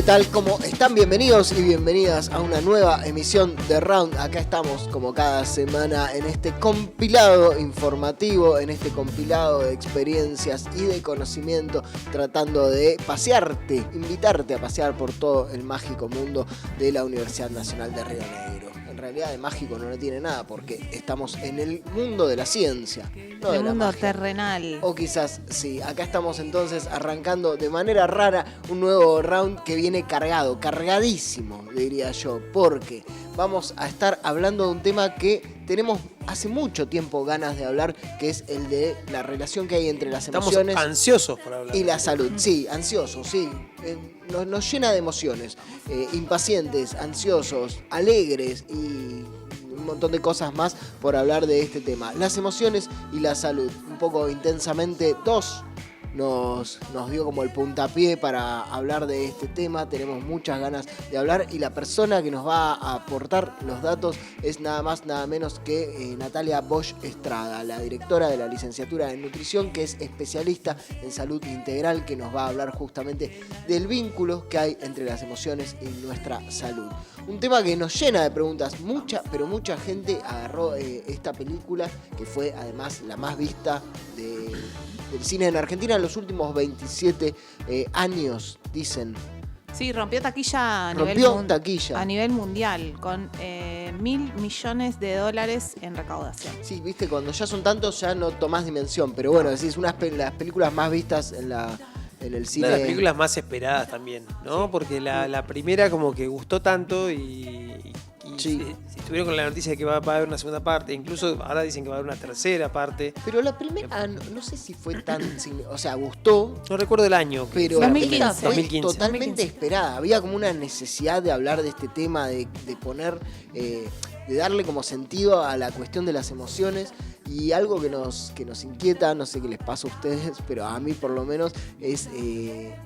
tal? ¿Cómo están? Bienvenidos y bienvenidas a una nueva emisión de Round. Acá estamos como cada semana en este compilado informativo, en este compilado de experiencias y de conocimiento, tratando de pasearte, invitarte a pasear por todo el mágico mundo de la Universidad Nacional de Río Negro. En realidad de mágico no tiene nada porque estamos en el mundo de la ciencia, no de el la mundo magia. Terrenal. O quizás sí, acá estamos entonces arrancando de manera rara un nuevo round que viene cargadísimo, diría yo, porque vamos a estar hablando de un tema que tenemos hace mucho tiempo ganas de hablar, que es el de la relación que hay entre las emociones. Estamos ansiosos por hablar. Y la salud, sí, ansiosos, sí. Nos llena de emociones, impacientes, ansiosos, alegres y un montón de cosas más por hablar de este tema. Las emociones y la salud, un poco intensamente dos. Nos dio como el puntapié para hablar de este tema. Tenemos muchas ganas de hablar y la persona que nos va a aportar los datos es nada más, nada menos que Natalia Bosch Estrada, la directora de la licenciatura en nutrición, que es especialista en salud integral, que nos va a hablar justamente del vínculo que hay entre las emociones y nuestra salud. Un tema que nos llena de preguntas. Mucha gente agarró esta película, que fue además la más vista del cine en Argentina en los últimos 27 años, dicen. Sí, rompió taquilla a nivel mundial, con $1.000 millones en recaudación. Sí, viste, cuando ya son tantos ya no tomás dimensión, pero bueno, decís, las películas más vistas en el cine. Una de las películas más esperadas también, ¿no? Sí. Porque la primera como que gustó tanto y sí. Estuvieron con la noticia de que va a haber una segunda parte, incluso ahora dicen que va a haber una tercera parte. Pero la primera, no sé si fue tan... O sea, gustó. No recuerdo el año. Pero 2015. Fue totalmente esperada. Había como una necesidad de hablar de este tema, de poner... de darle como sentido a la cuestión de las emociones. Y algo que nos inquieta, no sé qué les pasa a ustedes, pero a mí por lo menos, es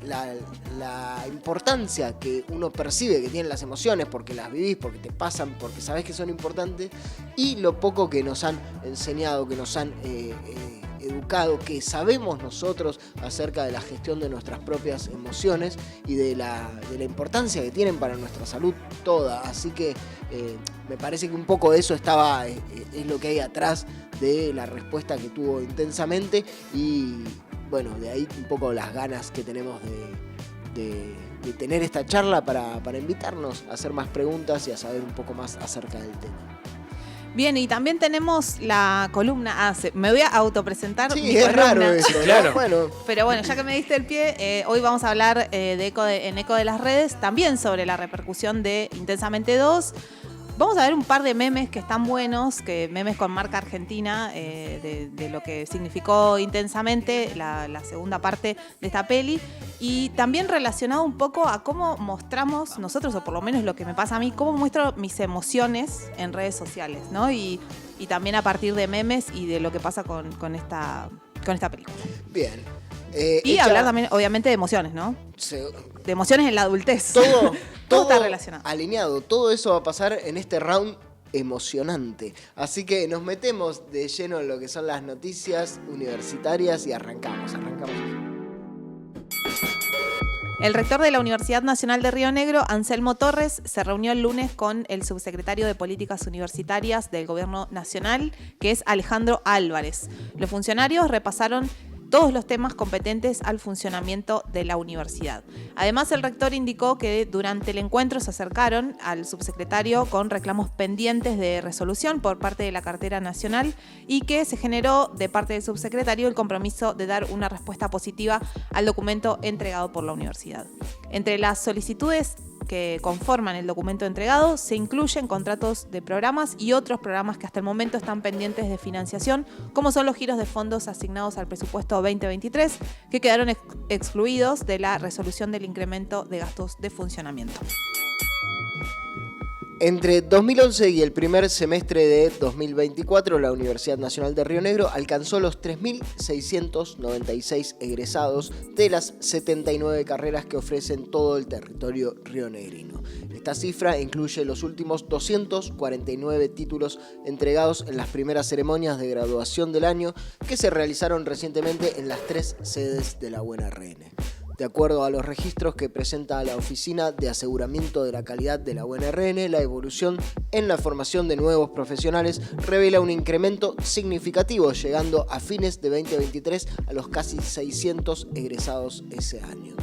la importancia que uno percibe que tienen las emociones, porque las vivís, porque te pasan, porque sabés que son importantes, y lo poco que nos han enseñado, que nos han educado, que sabemos nosotros acerca de la gestión de nuestras propias emociones y de la importancia que tienen para nuestra salud toda. Así que me parece que un poco de eso es lo que hay atrás de la respuesta que tuvo Intensamente, y bueno, de ahí un poco las ganas que tenemos de tener esta charla para invitarnos a hacer más preguntas y a saber un poco más acerca del tema. Bien, y también tenemos la columna. Me voy a autopresentar. Sí, mi es columna. raro eso, ¿no? Claro. Bueno. Pero bueno, ya que me diste el pie, hoy vamos a hablar en Eco de las Redes, también sobre la repercusión de Intensamente 2. Vamos a ver un par de memes que están buenos, memes con marca argentina, de lo que significó Intensamente, la segunda parte de esta peli, y también relacionado un poco a cómo mostramos nosotros, o por lo menos lo que me pasa a mí, cómo muestro mis emociones en redes sociales, ¿no? Y también a partir de memes y de lo que pasa con esta película. Bien. Y hablar también, obviamente, de emociones, ¿no? De emociones en la adultez. Todo está relacionado. Alineado. Todo eso va a pasar en este round emocionante. Así que nos metemos de lleno en lo que son las noticias universitarias y arrancamos. El rector de la Universidad Nacional de Río Negro, Anselmo Torres, se reunió el lunes con el subsecretario de Políticas Universitarias del Gobierno Nacional, que es Alejandro Álvarez. Los funcionarios repasaron todos los temas competentes al funcionamiento de la universidad. Además, el rector indicó que durante el encuentro se acercaron al subsecretario con reclamos pendientes de resolución por parte de la cartera nacional y que se generó de parte del subsecretario el compromiso de dar una respuesta positiva al documento entregado por la universidad. Entre las solicitudes que conforman el documento entregado se incluyen contratos de programas y otros programas que hasta el momento están pendientes de financiación, como son los giros de fondos asignados al presupuesto 2023, que quedaron excluidos de la resolución del incremento de gastos de funcionamiento. Entre 2011 y el primer semestre de 2024, la Universidad Nacional de Río Negro alcanzó los 3.696 egresados de las 79 carreras que ofrecen todo el territorio rionegrino. Esta cifra incluye los últimos 249 títulos entregados en las primeras ceremonias de graduación del año que se realizaron recientemente en las 3 sedes de la UNRN. De acuerdo a los registros que presenta la Oficina de Aseguramiento de la Calidad de la UNRN, la evolución en la formación de nuevos profesionales revela un incremento significativo, llegando a fines de 2023 a los casi 600 egresados ese año.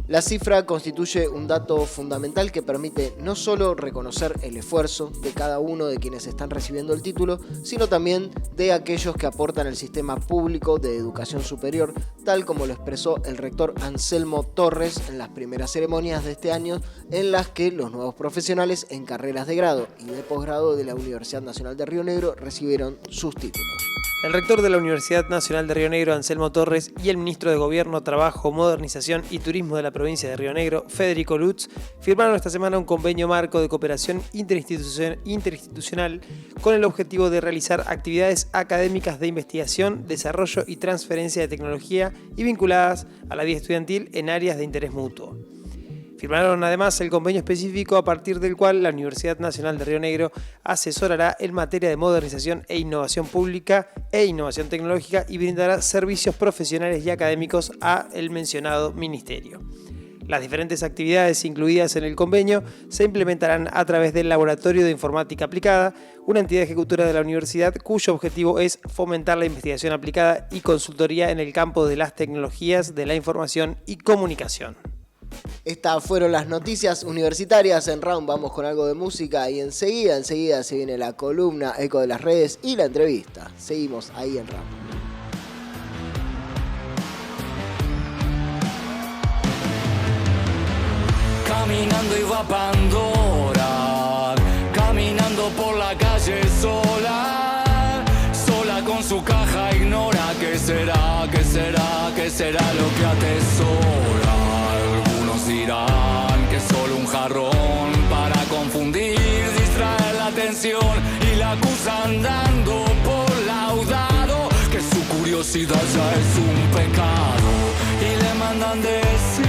La cifra constituye un dato fundamental que permite no solo reconocer el esfuerzo de cada uno de quienes están recibiendo el título, sino también de aquellos que aportan al sistema público de educación superior, tal como lo expresó el rector Anselmo Torres en las primeras ceremonias de este año, en las que los nuevos profesionales en carreras de grado y de posgrado de la Universidad Nacional de Río Negro recibieron sus títulos. El rector de la Universidad Nacional de Río Negro, Anselmo Torres, y el ministro de Gobierno, Trabajo, Modernización y Turismo de la provincia de Río Negro, Federico Lutz, firmaron esta semana un convenio marco de cooperación interinstitucional con el objetivo de realizar actividades académicas de investigación, desarrollo y transferencia de tecnología y vinculadas a la vida estudiantil en áreas de interés mutuo. Firmaron además el convenio específico a partir del cual la Universidad Nacional de Río Negro asesorará en materia de modernización e innovación pública e innovación tecnológica y brindará servicios profesionales y académicos a el mencionado ministerio. Las diferentes actividades incluidas en el convenio se implementarán a través del Laboratorio de Informática Aplicada, una entidad ejecutora de la universidad cuyo objetivo es fomentar la investigación aplicada y consultoría en el campo de las tecnologías de la información y comunicación. Estas fueron las noticias universitarias. En Round vamos con algo de música y enseguida se viene la columna Eco de las Redes y la entrevista. Seguimos ahí en Round. Caminando iba Pandora, caminando por la calle sola, sola con su caja ignora qué será lo que atesora. Algunos dirán que es solo un jarrón para confundir, distraer la atención y la acusa andando por laudado, que su curiosidad ya es un pecado y le mandan decir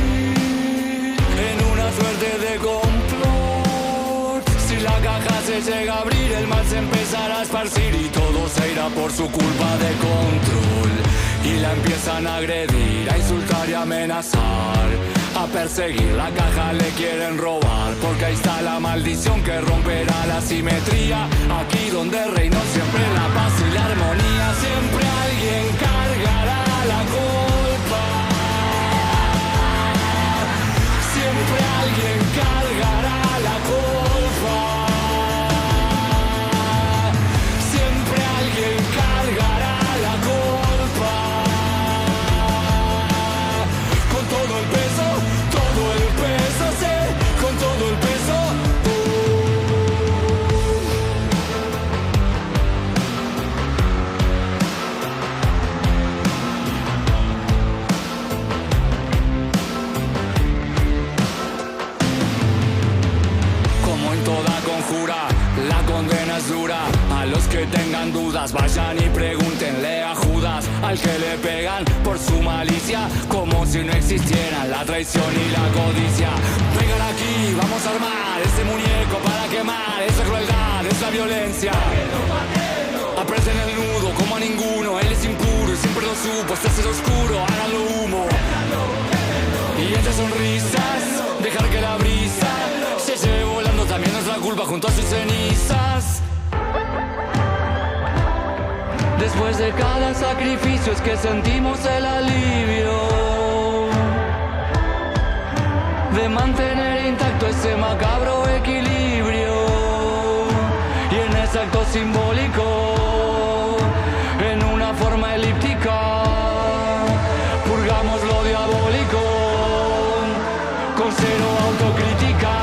en una suerte de complot. Si la caja se llega a abrir, el mal se empezará a esparcir y todo se irá por su culpa de control. Y la empiezan a agredir, a insultar y a amenazar, a perseguir. La caja le quieren robar, porque ahí está la maldición que romperá la simetría. Aquí donde reinó siempre la paz y la armonía, siempre alguien cargará la culpa. Siempre alguien cargará la culpa. Siempre alguien cargará la culpa. Con todo el peso, sí, con todo el peso. Como en toda conjura, la condena es dura. A los que tengan dudas, vayan y pregúntenle a Judas, al que le pegan por su malicia, como si no existieran la traición y la codicia. Vengan aquí, vamos a armar ese muñeco para quemar esa crueldad, esa violencia. Aprieten el nudo como a ninguno, él es impuro y siempre lo supo, hasta ser oscuro, háganlo humo. Y entre sonrisas, dejar que la brisa se lleve volando también nuestra culpa junto a sus cenizas. Después de cada sacrificio es que sentimos el alivio de mantener intacto ese macabro equilibrio. Y en ese acto simbólico, en una forma elíptica, purgamos lo diabólico con cero autocrítica.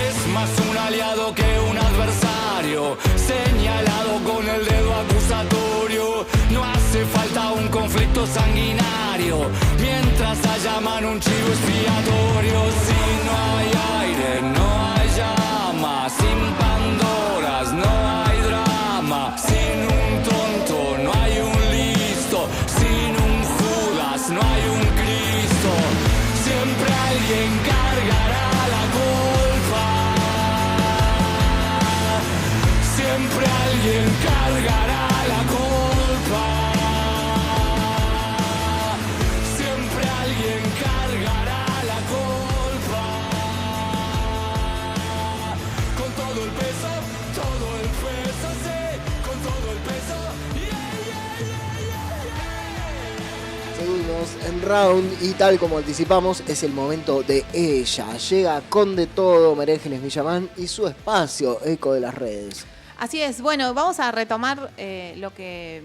Es más un aliado que un adversario, señalado con el dedo acusatorio. No hace falta un conflicto sanguinario mientras llaman un chivo expiatorio. Si no hay aire, no hay llama. Sin Pandoras no hay drama. Sin un tonto no hay un listo. Sin un Judas no hay un Cristo. Siempre alguien cargará la culpa. Siempre alguien cargará la culpa. Siempre alguien cargará. estamos en Round y tal como anticipamos es el momento de ella. Llega con de todo María Ángeles Villamán y su espacio Eco de las Redes. Así es, bueno, vamos a retomar lo que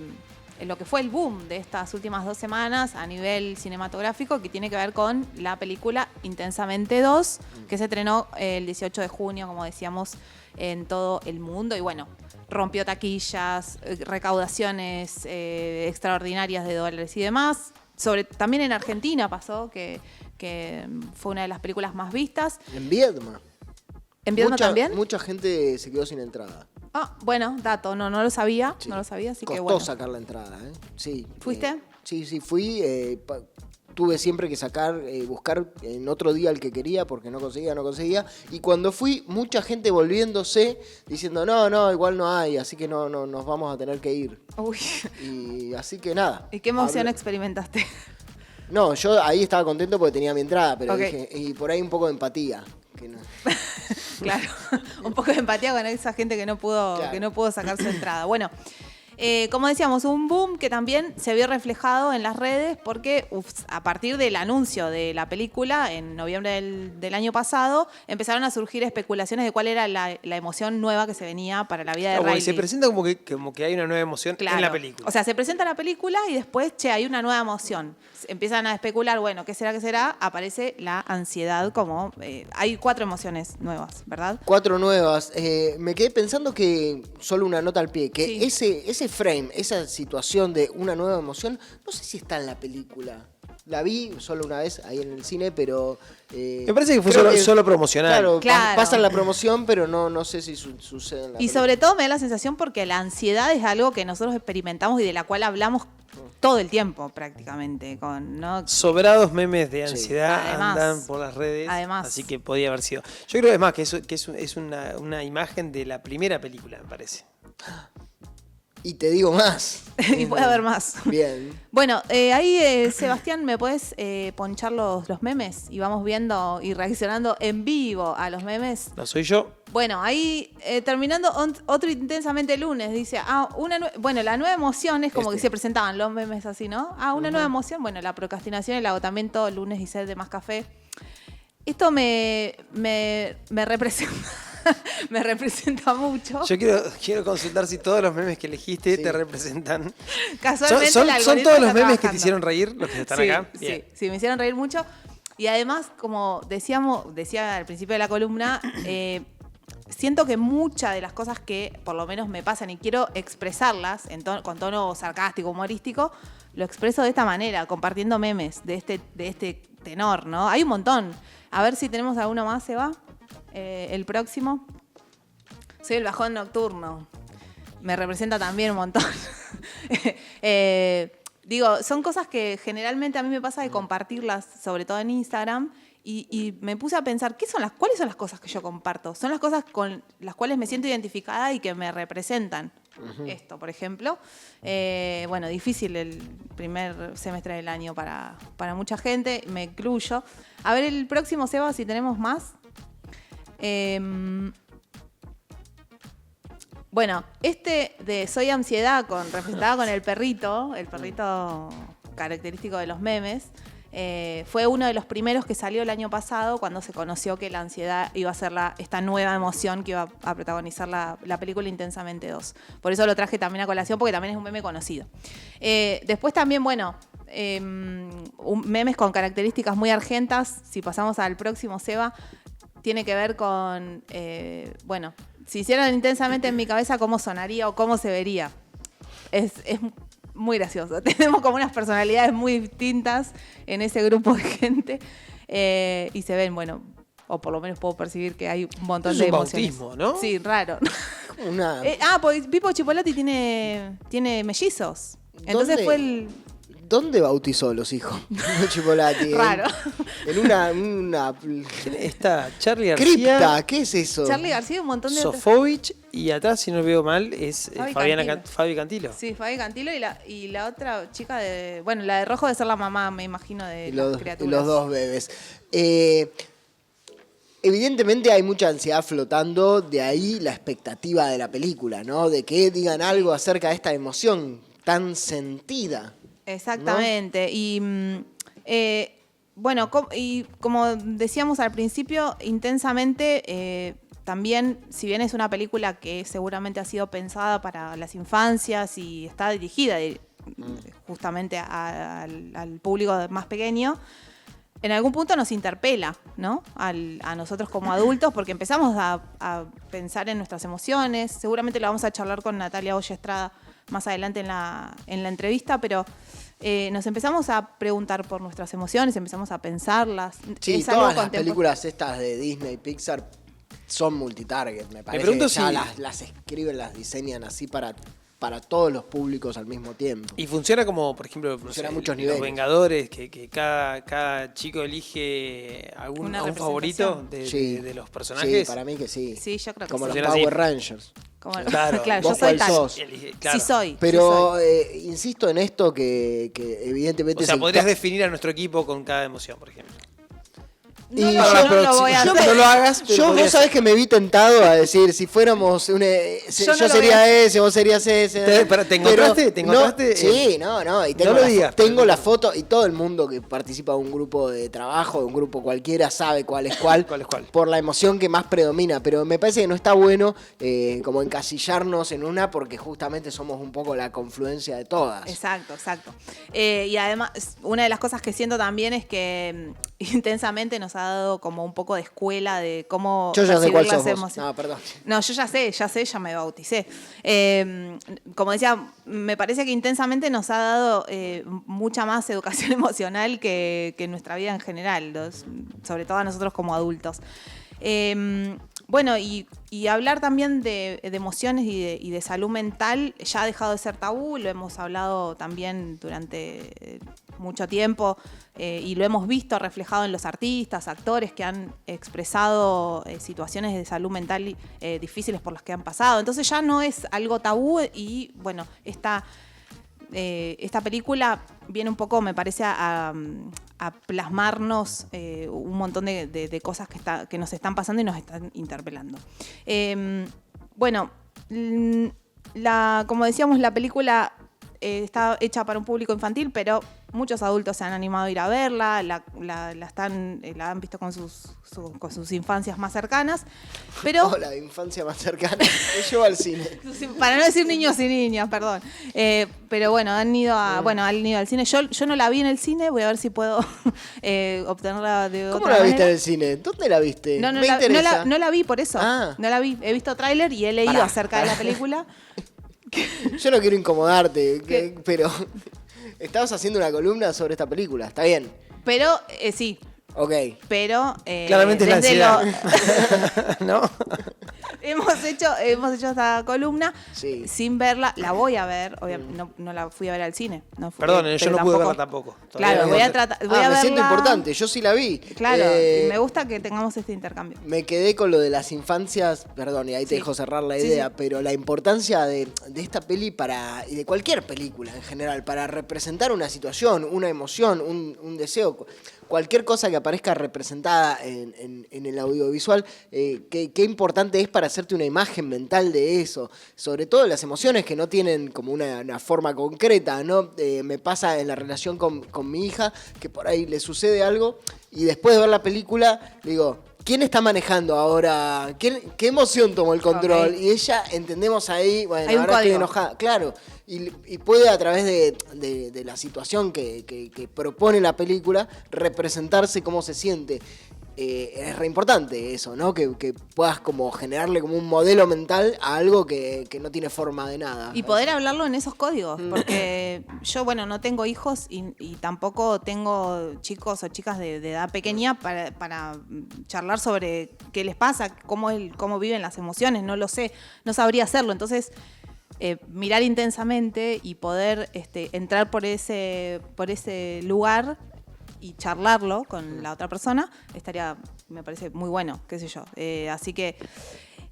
fue el boom de estas últimas 2 semanas a nivel cinematográfico, que tiene que ver con la película Intensamente 2, que se estrenó el 18 de junio, como decíamos, en todo el mundo. Y bueno, rompió taquillas, recaudaciones extraordinarias de dólares y demás. También en Argentina pasó, que fue una de las películas más vistas. En Viedma. ¿En Viedma también? Mucha gente se quedó sin entrada. Ah, bueno, dato, no lo sabía, Sí. no lo sabía, así Costó que bueno. sacar la entrada, ¿eh? Sí. ¿Fuiste? Sí, fui. Tuve siempre que buscar en otro día el que quería porque no conseguía. Y cuando fui, mucha gente volviéndose, diciendo, no, igual no hay, así que no nos vamos a tener que ir. Uy, Y así que nada. ¿y qué emoción experimentaste? No, yo ahí estaba contento porque tenía mi entrada, pero Ok. dije, y por ahí un poco de empatía. Que no. Claro, un poco de empatía con esa gente que no pudo, Claro. que no pudo sacar su entrada. Bueno, como decíamos, un boom que también se vio reflejado en las redes porque a partir del anuncio de la película en noviembre del año pasado empezaron a surgir especulaciones de cuál era la emoción nueva que se venía para la vida de Como que Riley. se presenta como que hay una nueva emoción Claro. en la película. O sea, se presenta la película y después, hay una nueva emoción. Empiezan a especular, bueno, ¿qué será, qué será? Aparece la ansiedad como... hay 4 emociones nuevas, ¿verdad? 4 nuevas. Me quedé pensando que, solo una nota al pie, que Sí. ese frame, esa situación de una nueva emoción, no sé si está en la película. La vi solo una vez ahí en el cine, pero... Me parece que fue creo solo promocional. Claro, Claro. pasan la promoción, pero no sé si sucede en la Y película. sobre todo me da la sensación porque la ansiedad es algo que nosotros experimentamos y de la cual hablamos todo el tiempo prácticamente. ¿No? Sobrados memes de Sí. ansiedad Además. andan por las redes. Además. Así que podía haber sido. Yo creo, es más, que es una imagen de la primera película, me parece. Y te digo más. Y puede haber más. Bien. Bueno, ahí, Sebastián, ¿me puedes ponchar los memes? Y vamos viendo y reaccionando en vivo a los memes. No soy yo. Bueno, ahí terminando otro Intensamente Lunes, dice, bueno, la nueva emoción es como que se presentaban los memes así, ¿no? Una nueva emoción, bueno, la procrastinación, el agotamiento, lunes y sed de más café. Esto me representa, me representa mucho. Yo quiero consultar si todos los memes que elegiste Sí. te representan. Casualmente ¿Son el algoritmo todos los está memes que te trabajando. hicieron reír los que están Sí, acá? Bien. sí, me hicieron reír mucho. Y además, como decía al principio de la columna, siento que muchas de las cosas que por lo menos me pasan y quiero expresarlas con tono sarcástico, humorístico, lo expreso de esta manera, compartiendo memes de este tenor, ¿no? Hay un montón. A ver si tenemos alguno más, Eva. El próximo. Soy el bajón nocturno. Me representa también un montón. Digo, son cosas que generalmente a mí me pasa de compartirlas, sobre todo en Instagram, y me puse a pensar, ¿cuáles son las cosas que yo comparto? Son las cosas con las cuales me siento identificada y que me representan. Esto, por ejemplo. Bueno, difícil el primer semestre del año para mucha gente, me incluyo. A ver, el próximo, Seba, si tenemos más. Bueno, este de Soy Ansiedad, representado con el perrito característico de los memes, fue uno de los primeros que salió el año pasado cuando se conoció que la ansiedad iba a ser esta nueva emoción que iba a protagonizar la película Intensamente 2. Por eso lo traje también a colación, porque también es un meme conocido. Después también, bueno, memes con características muy argentas. Si pasamos al próximo, Seba, tiene que ver con, bueno, si hicieran Intensamente en mi cabeza, ¿cómo sonaría o cómo se vería? Es muy gracioso. Tenemos como unas personalidades muy distintas en ese grupo de gente y se ven, bueno, o por lo menos puedo percibir que hay un montón de emociones. Es un bautismo, ¿no? Sí, raro. Una... Pues Pipo Chipolati tiene mellizos. Entonces ¿Dónde? fue el... ¿Dónde bautizó los hijos? Chipolati. Raro. En una Está Charlie García, cripta. ¿Qué es eso? Charlie García, un montón de... Sofovich y atrás, si no veo mal, es Fabi Cantilo. Fabi Cantilo. Sí, Fabi Cantilo y la otra chica de... Bueno, la de rojo debe ser la mamá, me imagino, de Y las los, y criaturas. los dos bebés. Evidentemente hay mucha ansiedad flotando, de ahí la expectativa de la película, ¿no? De que digan algo acerca de esta emoción tan sentida. Exactamente. ¿No? Y bueno, y como decíamos al principio, Intensamente también, si bien es una película que seguramente ha sido pensada para las infancias y está dirigida justamente al público más pequeño, en algún punto nos interpela, ¿no? A nosotros como adultos, porque empezamos a pensar en nuestras emociones. Seguramente lo vamos a charlar con Natalia Oye Estrada más adelante en la entrevista, pero nos empezamos a preguntar por nuestras emociones, empezamos a pensarlas. Sí, todas las películas estas de Disney, Pixar son multitarget, me parece. Me pregunto que ya si las escriben, las diseñan así para todos los públicos al mismo tiempo. Y funciona como, por ejemplo, funciona a muchos los niveles. Vengadores, que cada chico elige a un favorito de los personajes. Sí, para mí que sí. Sí, yo creo que como sí. Los Power Rangers. Claro, yo soy tal. Claro. Sí soy. Pero insisto en esto que evidentemente... O sea, podrías definir a nuestro equipo con cada emoción, por ejemplo. No, yo no lo voy a hacer. No lo hagas. Vos sabés que me vi tentado a decir, si fuéramos yo sería ese, vos serías ese. ¿Te encontraste? No, sí, no. Y tengo, no lo digas, tengo la foto y todo el mundo que participa de un grupo de trabajo, de un grupo cualquiera, sabe cuál es cuál. ¿Cuál es cuál? Por la emoción que más predomina. Pero me parece que no está bueno como encasillarnos en una porque justamente somos un poco la confluencia de todas. Exacto. Y además, una de las cosas que siento también es que Intensamente nos ha dado como un poco de escuela de cómo yo ya sé cuál sos vos. No, perdón. No, yo ya sé, me bauticé. Como decía, me parece que Intensamente nos ha dado mucha más educación emocional que nuestra vida en general, sobre todo a nosotros como adultos. Bueno, y hablar también de emociones y de salud mental ya ha dejado de ser tabú, lo hemos hablado también durante mucho tiempo y lo hemos visto reflejado en los artistas, actores que han expresado situaciones de salud mental difíciles por las que han pasado. Entonces ya no es algo tabú y bueno, esta película viene un poco, me parece, a plasmarnos un montón de cosas que nos están pasando y nos están interpelando. Bueno, como decíamos, la película está hecha para un público infantil, pero muchos adultos se han animado a ir a verla, la han visto con sus infancias más cercanas. Pero la infancia más cercana. Me llevo al cine. Para no decir niños y niñas, perdón. Pero bueno, han ido al cine. Yo no la vi en el cine, voy a ver si puedo obtenerla de otra manera. ¿Cómo la viste en el cine? ¿Dónde la viste? No la vi por eso. No la vi. He visto tráiler y he leído acerca de la película. Yo no quiero incomodarte, pero estabas haciendo una columna sobre esta película, está bien. Pero sí. Ok. Pero claramente es la ansiedad. ¿No? Hemos hecho esta columna sin verla. La voy a ver. No la fui a ver al cine. Perdón, yo no pude verla tampoco. Claro, voy a verla. Me siento importante, yo sí la vi. Claro, me gusta que tengamos este intercambio. Me quedé con lo de las infancias, perdón, y ahí te dejo cerrar la idea, pero la importancia de esta peli y de cualquier película en general, para representar una situación, una emoción, un deseo, cualquier cosa que aparezca representada en el audiovisual, qué importante es para hacerte una imagen mental de eso, sobre todo las emociones que no tienen como una forma concreta, ¿no? Me pasa en la relación con mi hija, que por ahí le sucede algo, y después de ver la película, le digo, ¿quién está manejando ahora? ¿Qué emoción tomó el control? Okay. Y ella, entendemos ahí, bueno, ahora estoy enojada. Claro, y puede a través de la situación que propone la película representarse cómo se siente. Es re importante eso, ¿no? Que puedas como generarle como un modelo mental a algo que no tiene forma de nada. Y poder hablarlo en esos códigos, porque yo, no tengo hijos y tampoco tengo chicos o chicas de edad pequeña para charlar sobre qué les pasa, cómo viven las emociones, no lo sé, no sabría hacerlo. Entonces, mirar intensamente y poder entrar por ese lugar y charlarlo con la otra persona, me parece muy bueno, qué sé yo. Así que,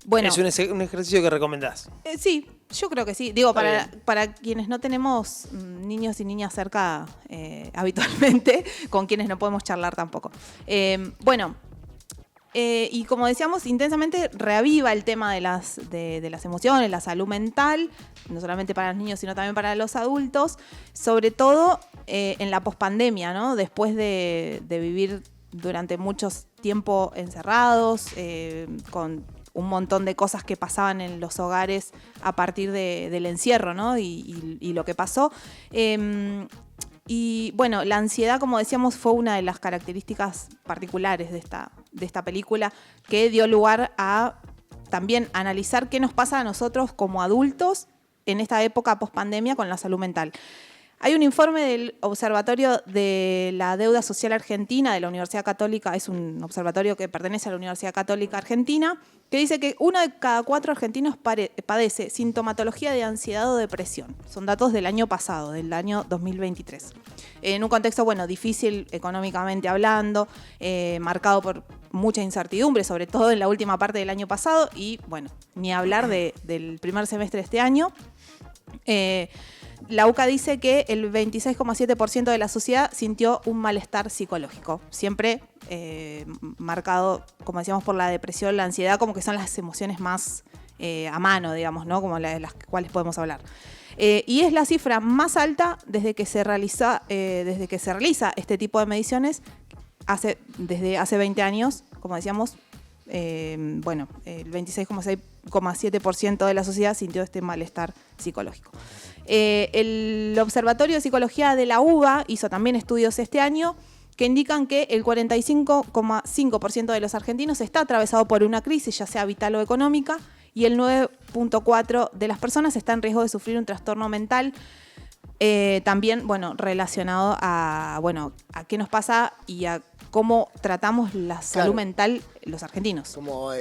bueno. ¿Es un ejercicio que recomendás? Sí, yo creo que sí. Digo, para quienes no tenemos niños y niñas cerca habitualmente, con quienes no podemos charlar tampoco. Y como decíamos, intensamente reaviva el tema de las emociones, la salud mental, no solamente para los niños, sino también para los adultos, sobre todo en la pospandemia, ¿no? Después de vivir durante mucho tiempo encerrados, con un montón de cosas que pasaban en los hogares a partir del encierro, ¿no? Y lo que pasó. Y bueno, la ansiedad, como decíamos, fue una de las características particulares de esta película, que dio lugar a también analizar qué nos pasa a nosotros como adultos en esta época post-pandemia con la salud mental. Hay un informe del Observatorio de la Deuda Social Argentina de la Universidad Católica, es un observatorio que pertenece a la Universidad Católica Argentina, que dice que 1 de cada 4 argentinos padece sintomatología de ansiedad o depresión. Son datos del año pasado, del año 2023. En un contexto, bueno, difícil económicamente hablando, marcado por mucha incertidumbre, sobre todo en la última parte del año pasado, y bueno, ni hablar del primer semestre de este año. La UCA dice que el 26,7% de la sociedad sintió un malestar psicológico, siempre marcado, como decíamos, por la depresión, la ansiedad, como que son las emociones más a mano, digamos, ¿no? Como de las cuales podemos hablar. Y es la cifra más alta desde que se realiza este tipo de mediciones desde hace 20 años, como decíamos. El 26,7% de la sociedad sintió este malestar psicológico. El Observatorio de Psicología de la UBA hizo también estudios este año que indican que el 45,5% de los argentinos está atravesado por una crisis, ya sea vital o económica, y el 9,4% de las personas está en riesgo de sufrir un trastorno mental. También, bueno, relacionado a qué nos pasa y a cómo tratamos la salud mental los argentinos. Como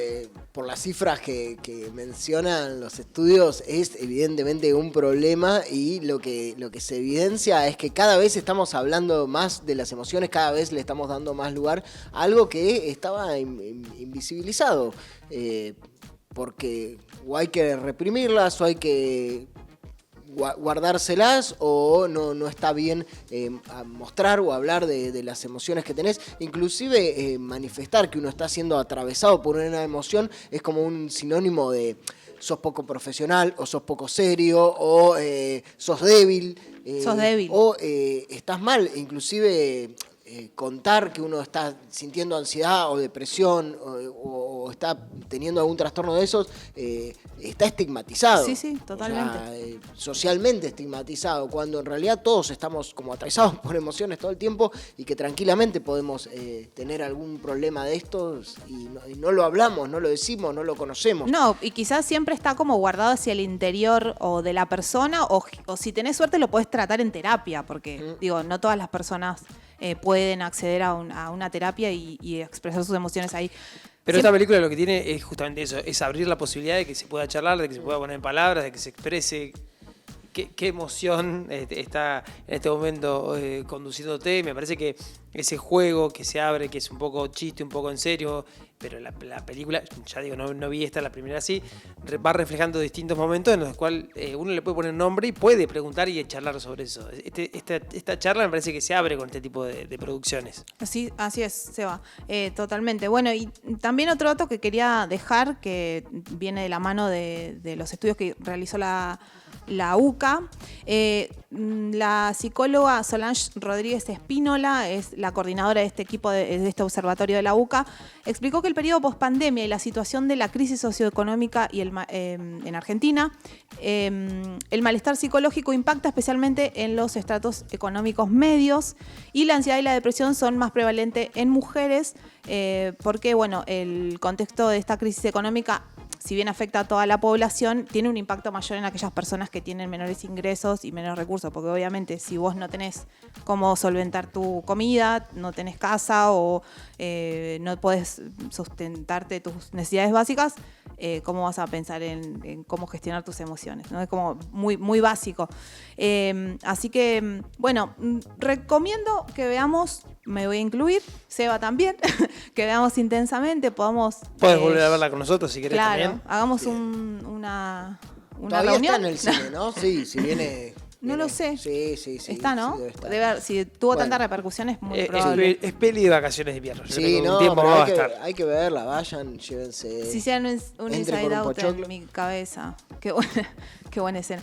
por las cifras que mencionan los estudios, es evidentemente un problema, y lo que se evidencia es que cada vez estamos hablando más de las emociones, cada vez le estamos dando más lugar a algo que estaba invisibilizado, porque o hay que reprimirlas o hay que guardárselas, o no está bien mostrar o hablar de las emociones que tenés. Inclusive manifestar que uno está siendo atravesado por una emoción es como un sinónimo de sos poco profesional, o sos poco serio, o sos débil. Sos débil. O estás mal. Inclusive contar que uno está sintiendo ansiedad o depresión o está teniendo algún trastorno de esos, está estigmatizado. Sí, totalmente. O sea, socialmente estigmatizado, cuando en realidad todos estamos como atravesados por emociones todo el tiempo, y que tranquilamente podemos tener algún problema de estos y no lo hablamos, no lo decimos, no lo conocemos. No, y quizás siempre está como guardado hacia el interior o de la persona, o si tenés suerte lo podés tratar en terapia, porque digo, no todas las personas pueden acceder a una terapia y expresar sus emociones ahí. Pero esta película lo que tiene es justamente eso, es abrir la posibilidad de que se pueda charlar, de que se pueda poner en palabras, de que se exprese qué emoción está en este momento conduciéndote. Me parece que ese juego que se abre, que es un poco chiste, un poco en serio, pero la película, ya digo, no vi la primera así, va reflejando distintos momentos en los cuales uno le puede poner nombre y puede preguntar y charlar sobre eso. Esta charla me parece que se abre con este tipo de producciones. Así es, Seba, totalmente. Bueno, y también otro dato que quería dejar, que viene de la mano de los estudios que realizó la UCA. La psicóloga Solange Rodríguez Espínola es la coordinadora de este equipo, de este observatorio de la UCA. Explicó que el periodo pospandemia y la situación de la crisis socioeconómica en Argentina, el malestar psicológico impacta especialmente en los estratos económicos medios, y la ansiedad y la depresión son más prevalentes en mujeres, porque bueno, el contexto de esta crisis económica, si bien afecta a toda la población, tiene un impacto mayor en aquellas personas que tienen menores ingresos y menos recursos, porque obviamente si vos no tenés cómo solventar tu comida, no tenés casa o no podés sustentarte tus necesidades básicas, ¿cómo vas a pensar en cómo gestionar tus emociones? ¿No? Es como muy, muy básico. Así que, bueno, recomiendo que veamos, me voy a incluir, Seba también, que veamos intensamente, podamos... Puedes volver a verla con nosotros si querés, claro, también. Hagamos una Todavía reunión. está en el cine, ¿no? Sí, si viene... No lo sé. Sí. Está, ¿no? Sí, debe estar. Debe haber, si tuvo Bueno. tanta repercusión es muy probable. Es peli de vacaciones de invierno. Yo creo Sí, que no, un tiempo pero va a estar. hay que verla, vayan, llévense. Si sean un Entre Inside con un Out pochoclo. en mi cabeza. Qué buena escena.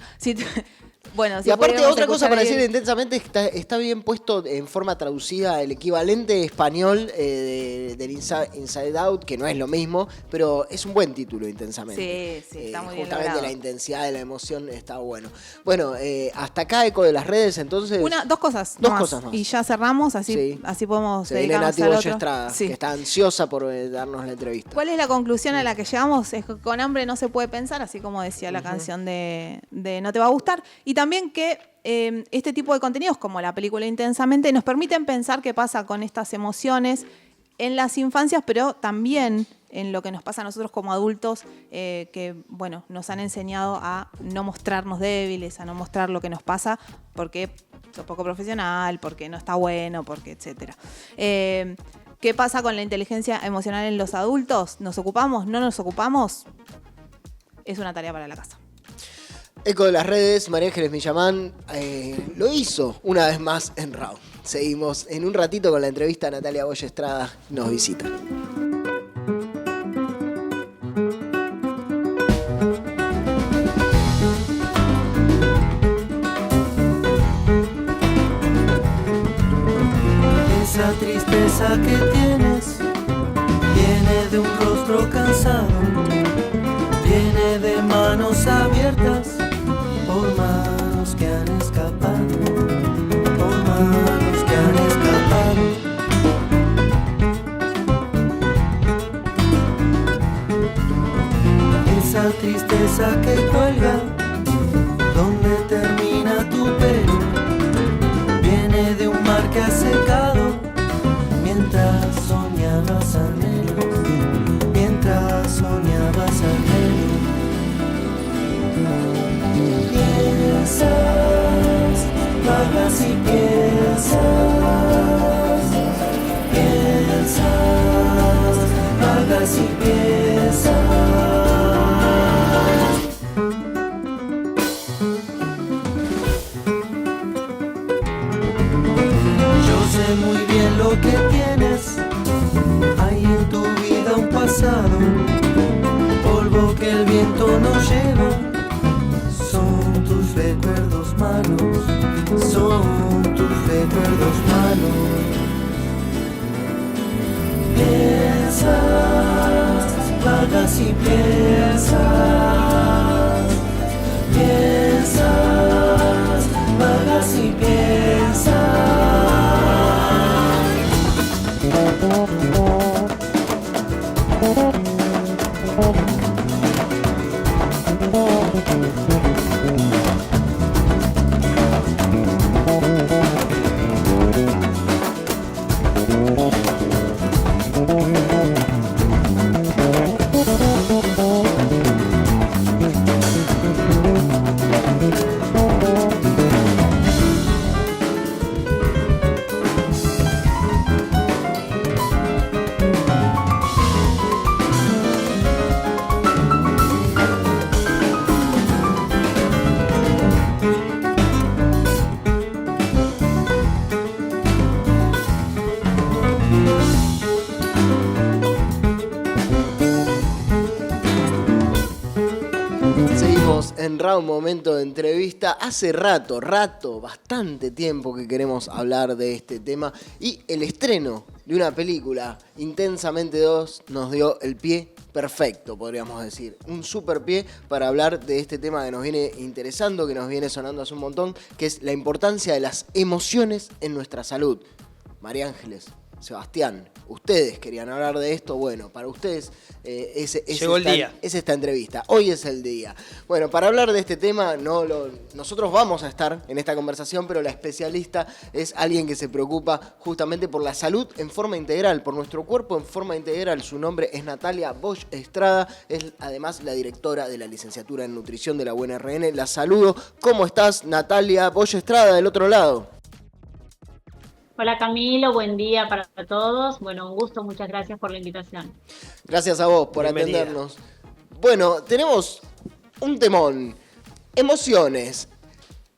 Bueno, Y aparte, pudiéramos otra cosa escuchar para ahí decir intensamente, está bien puesto en forma traducida el equivalente español del Inside Out, que no es lo mismo, pero es un buen título, intensamente. Sí, está muy bien justamente logrado. la intensidad de la emoción está bueno. Bueno, hasta acá eco de las redes, entonces. Dos cosas. Dos nomás. cosas más. Y ya cerramos, así, Sí. así podemos Se viene dedicarnos Nati al Boya otro. Estrada, Sí. que está ansiosa por darnos la entrevista. ¿Cuál es la conclusión a la que llegamos? Es que con hambre no se puede pensar, así como decía la canción de No te va a gustar. Y también que este tipo de contenidos, como la película Intensamente, nos permiten pensar qué pasa con estas emociones en las infancias, pero también en lo que nos pasa a nosotros como adultos, que bueno, nos han enseñado a no mostrarnos débiles, a no mostrar lo que nos pasa, porque sos poco profesional, porque no está bueno, porque etcétera. ¿Qué pasa con la inteligencia emocional en los adultos? ¿Nos ocupamos? ¿No nos ocupamos? Es una tarea para la casa. Eco de las redes, María Ángeles Millamán lo hizo una vez más en Round. Seguimos en un ratito con la entrevista a Natalia Boya Estrada, nos visita. Esa tristeza que tienes viene de un rostro cansado, viene de manos abiertas, por manos que han escapado, por manos que han escapado. Esa tristeza que cuelga, donde termina tu pelo, viene de un mar que ha secado, mientras soñabas anhelos, mientras soñabas anhelos. Piensas, vagas y piensas, piensas, vagas y piensas. Yo sé muy bien lo que tienes, hay en tu vida un pasado, polvo que el viento no lleva, son tus recuerdos malos, son tus recuerdos malos. Piensas, vagas y piensas, piensas, vagas y piensas. Seguimos en Round, momento de entrevista. Hace bastante tiempo que queremos hablar de este tema y el estreno de una película, Intensamente 2, nos dio el pie perfecto, podríamos decir. Un super pie para hablar de este tema que nos viene interesando, que nos viene sonando hace un montón, que es la importancia de las emociones en nuestra salud. María Ángeles, Sebastián, ustedes querían hablar de esto. Bueno, para ustedes Llegó el día. es esta entrevista. Hoy es el día. Bueno, para hablar de este tema, nosotros vamos a estar en esta conversación, pero la especialista es alguien que se preocupa justamente por la salud en forma integral, por nuestro cuerpo en forma integral. Su nombre es Natalia Boya Estrada, es además la directora de la licenciatura en nutrición de la UNRN. La saludo. ¿Cómo estás, Natalia Boya Estrada, del otro lado? Hola Camilo, buen día para todos. Bueno, un gusto, muchas gracias por la invitación. Gracias a vos por Bienvenida. atendernos. Bueno, tenemos un temón. Emociones.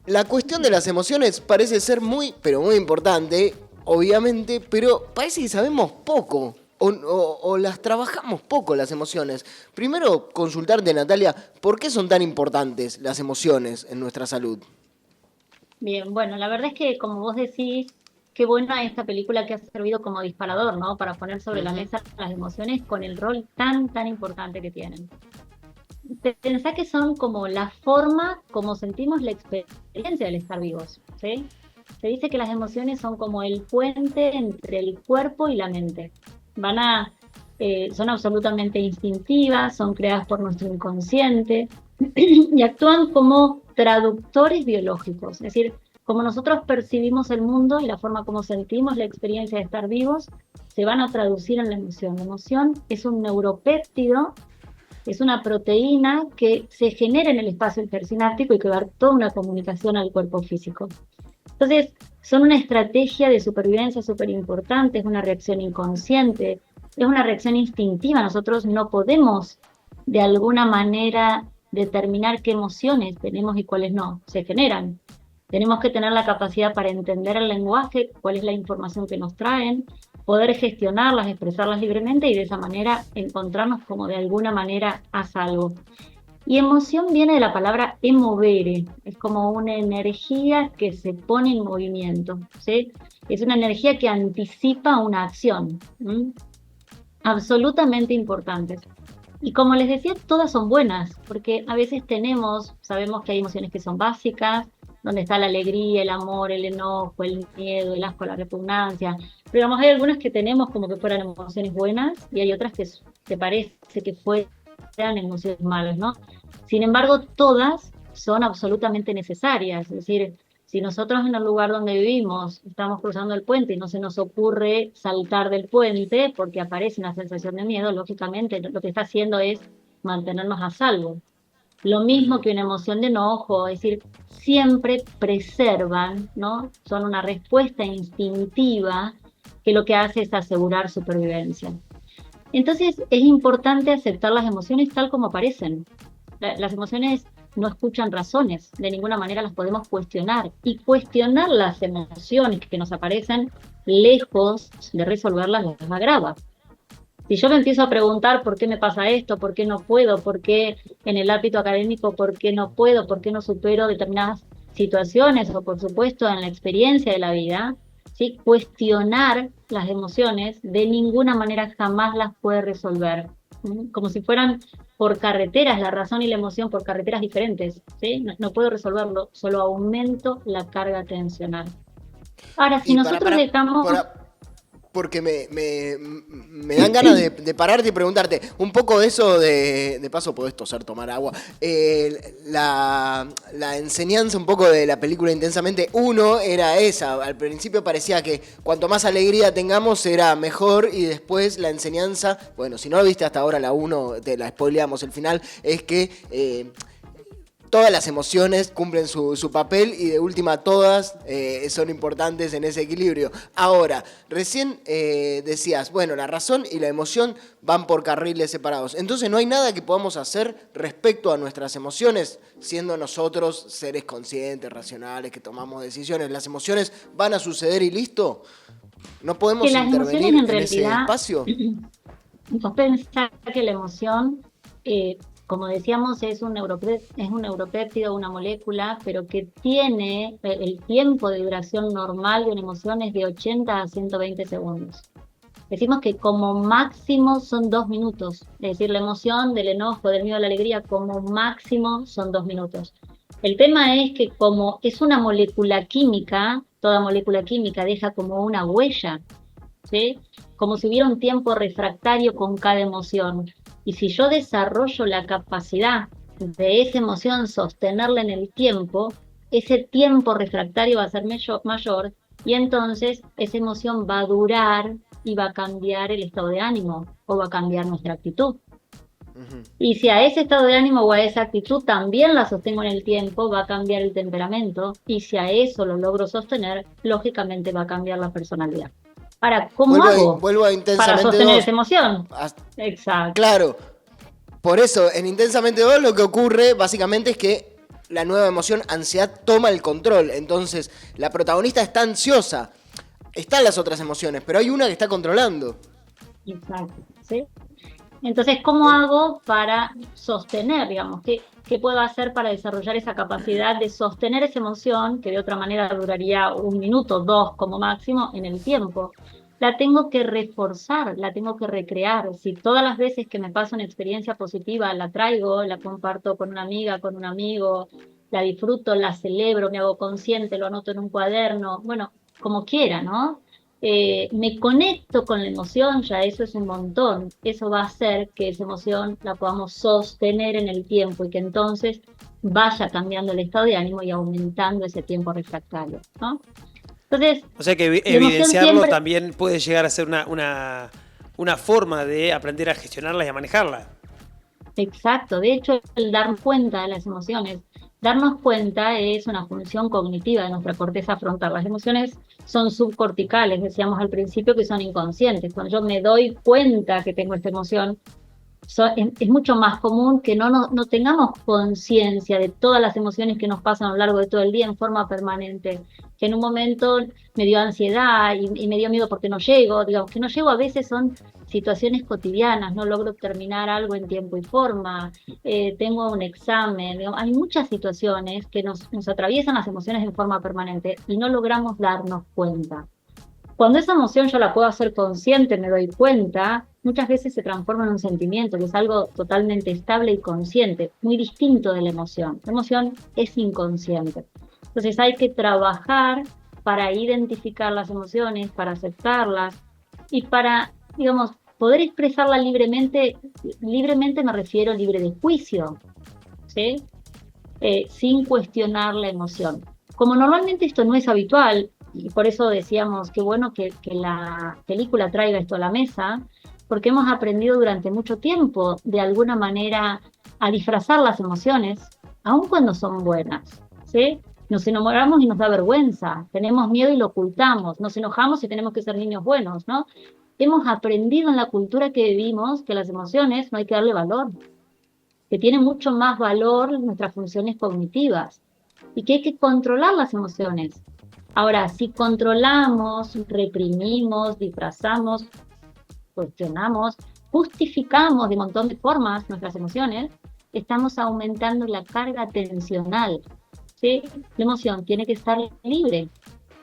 La cuestión de las emociones parece ser pero muy importante, obviamente, pero parece que sabemos poco. O las trabajamos poco las emociones. Primero, consultarte, Natalia, ¿por qué son tan importantes las emociones en nuestra salud? Bien, bueno, la verdad es que como vos decís, qué buena esta película que ha servido como disparador, ¿no? Para poner sobre la mesa las emociones con el rol tan importante que tienen. Pensá que son como la forma como sentimos la experiencia del estar vivos, ¿sí? Se dice que las emociones son como el puente entre el cuerpo y la mente. Son absolutamente instintivas, son creadas por nuestro inconsciente y actúan como traductores biológicos, es decir, como nosotros percibimos el mundo y la forma como sentimos la experiencia de estar vivos, se van a traducir en la emoción. La emoción es un neuropéptido, es una proteína que se genera en el espacio intersináptico y que va a dar toda una comunicación al cuerpo físico. Entonces, son una estrategia de supervivencia súper importante, es una reacción inconsciente, es una reacción instintiva. Nosotros no podemos, de alguna manera, determinar qué emociones tenemos y cuáles no, se generan. Tenemos que tener la capacidad para entender el lenguaje, cuál es la información que nos traen, poder gestionarlas, expresarlas libremente y de esa manera encontrarnos como de alguna manera a salvo. Y emoción viene de la palabra emovere, es como una energía que se pone en movimiento, ¿sí? Es una energía que anticipa una acción, absolutamente importantes. Y como les decía, todas son buenas, porque a veces sabemos que hay emociones que son básicas, donde está la alegría, el amor, el enojo, el miedo, el asco, la repugnancia. Pero digamos, hay algunas que tenemos como que fueran emociones buenas y hay otras que parece que fueran emociones malas, ¿no? Sin embargo, todas son absolutamente necesarias. Es decir, si nosotros en el lugar donde vivimos estamos cruzando el puente y no se nos ocurre saltar del puente porque aparece una sensación de miedo, lógicamente lo que está haciendo es mantenernos a salvo. Lo mismo que una emoción de enojo, es decir, siempre preservan, ¿no? Son una respuesta instintiva que lo que hace es asegurar supervivencia. Entonces es importante aceptar las emociones tal como aparecen. Las emociones no escuchan razones, de ninguna manera las podemos cuestionar. Y cuestionar las emociones que nos aparecen, lejos de resolverlas, las agrava. Si yo me empiezo a preguntar por qué me pasa esto, por qué no puedo, por qué en el ámbito académico, por qué no puedo, por qué no supero determinadas situaciones, o por supuesto en la experiencia de la vida, ¿sí? Cuestionar las emociones de ninguna manera jamás las puede resolver. Como si fueran por carreteras, la razón y la emoción por carreteras diferentes, ¿sí? No puedo resolverlo, solo aumento la carga tensional. Ahora, si nosotros dejamos... Porque me dan ganas de pararte y preguntarte un poco eso de paso podés toser, tomar agua. La enseñanza un poco de la película Intensamente 1 era esa. Al principio parecía que cuanto más alegría tengamos era mejor y después la enseñanza, bueno, si no lo viste hasta ahora la 1, te la spoileamos el final, es que... todas las emociones cumplen su papel y de última todas son importantes en ese equilibrio. Ahora, recién decías, bueno, la razón y la emoción van por carriles separados. Entonces no hay nada que podamos hacer respecto a nuestras emociones, siendo nosotros seres conscientes, racionales, que tomamos decisiones. Las emociones van a suceder y listo. No podemos intervenir en ese espacio. Vos pensás que la emoción... como decíamos, es un neuropéptido, una molécula, pero que tiene el tiempo de duración normal de una emoción es de 80 a 120 segundos. Decimos que como máximo son 2 minutos. Es decir, la emoción del enojo, del miedo, de la alegría, como máximo son 2 minutos. El tema es que como es una molécula química, toda molécula química deja como una huella, ¿sí? Como si hubiera un tiempo refractario con cada emoción. Y si yo desarrollo la capacidad de esa emoción sostenerla en el tiempo, ese tiempo refractario va a ser mayor y entonces esa emoción va a durar y va a cambiar el estado de ánimo o va a cambiar nuestra actitud. Y si a ese estado de ánimo o a esa actitud también la sostengo en el tiempo, va a cambiar el temperamento y si a eso lo logro sostener, lógicamente va a cambiar la personalidad. Ahora, ¿cómo hago para sostener esa emoción? Exacto. Claro. Por eso, en Intensamente 2 lo que ocurre básicamente es que la nueva emoción, ansiedad, toma el control. Entonces, la protagonista está ansiosa. Están las otras emociones, pero hay una que está controlando. Exacto, ¿sí? Entonces, ¿cómo hago para sostener, digamos, qué puedo hacer para desarrollar esa capacidad de sostener esa emoción, que de otra manera duraría 1 minuto, 2 como máximo, en el tiempo? La tengo que reforzar, la tengo que recrear. Si todas las veces que me pasa una experiencia positiva la traigo, la comparto con una amiga, con un amigo, la disfruto, la celebro, me hago consciente, lo anoto en un cuaderno, bueno, como quiera, ¿no? Me conecto con la emoción, ya eso es un montón. Eso va a hacer que esa emoción la podamos sostener en el tiempo y que entonces vaya cambiando el estado de ánimo y aumentando ese tiempo refractario, ¿no? Entonces, O sea que la emoción evidenciarlo siempre... también puede llegar a ser una forma de aprender a gestionarla y a manejarla. Exacto, de hecho, el darnos cuenta de las emociones, darnos cuenta es una función cognitiva de nuestra corteza frontal. Las emociones son subcorticales, decíamos al principio que son inconscientes. Cuando yo me doy cuenta que tengo esta emoción, es mucho más común que no tengamos conciencia de todas las emociones que nos pasan a lo largo de todo el día en forma permanente. Que en un momento me dio ansiedad y me dio miedo porque no llego. Digamos, que no llego a veces son situaciones cotidianas, no logro terminar algo en tiempo y forma, tengo un examen. Digamos, hay muchas situaciones que nos atraviesan las emociones en forma permanente y no logramos darnos cuenta. Cuando esa emoción yo la puedo hacer consciente, me doy cuenta, muchas veces se transforma en un sentimiento, que es algo totalmente estable y consciente, muy distinto de la emoción. La emoción es inconsciente. Entonces hay que trabajar para identificar las emociones, para aceptarlas y para, digamos, poder expresarla libremente. Libremente me refiero libre de juicio, ¿sí? Sin cuestionar la emoción. Como normalmente esto no es habitual, y por eso decíamos que bueno que la película traiga esto a la mesa, porque hemos aprendido durante mucho tiempo, de alguna manera, a disfrazar las emociones, aun cuando son buenas, ¿sí? Nos enamoramos y nos da vergüenza, tenemos miedo y lo ocultamos, nos enojamos y tenemos que ser niños buenos, ¿no? Hemos aprendido en la cultura que vivimos que las emociones no hay que darle valor, que tienen mucho más valor nuestras funciones cognitivas y que hay que controlar las emociones. Ahora, si controlamos, reprimimos, disfrazamos, cuestionamos, justificamos de un montón de formas nuestras emociones, estamos aumentando la carga atencional, ¿sí? La emoción tiene que estar libre,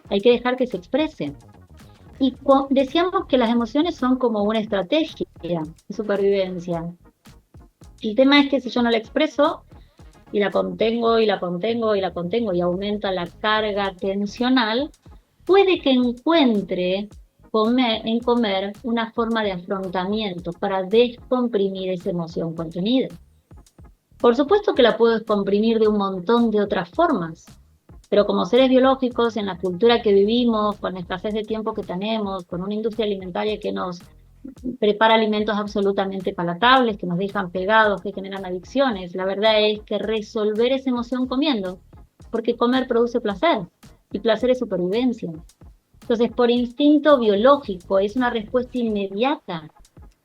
hay que dejar que se exprese. Y decíamos que las emociones son como una estrategia de supervivencia. El tema es que si yo no la expreso, y la contengo, y la contengo, y la contengo, y aumenta la carga tensional, puede que encuentre en comer una forma de afrontamiento para descomprimir esa emoción contenida. Por supuesto que la puedo descomprimir de un montón de otras formas, pero como seres biológicos, en la cultura que vivimos, con la escasez de tiempo que tenemos, con una industria alimentaria que nos prepara alimentos absolutamente palatables, que nos dejan pegados, que generan adicciones. La verdad es que resolver esa emoción comiendo, porque comer produce placer, y placer es supervivencia. Entonces, por instinto biológico, es una respuesta inmediata.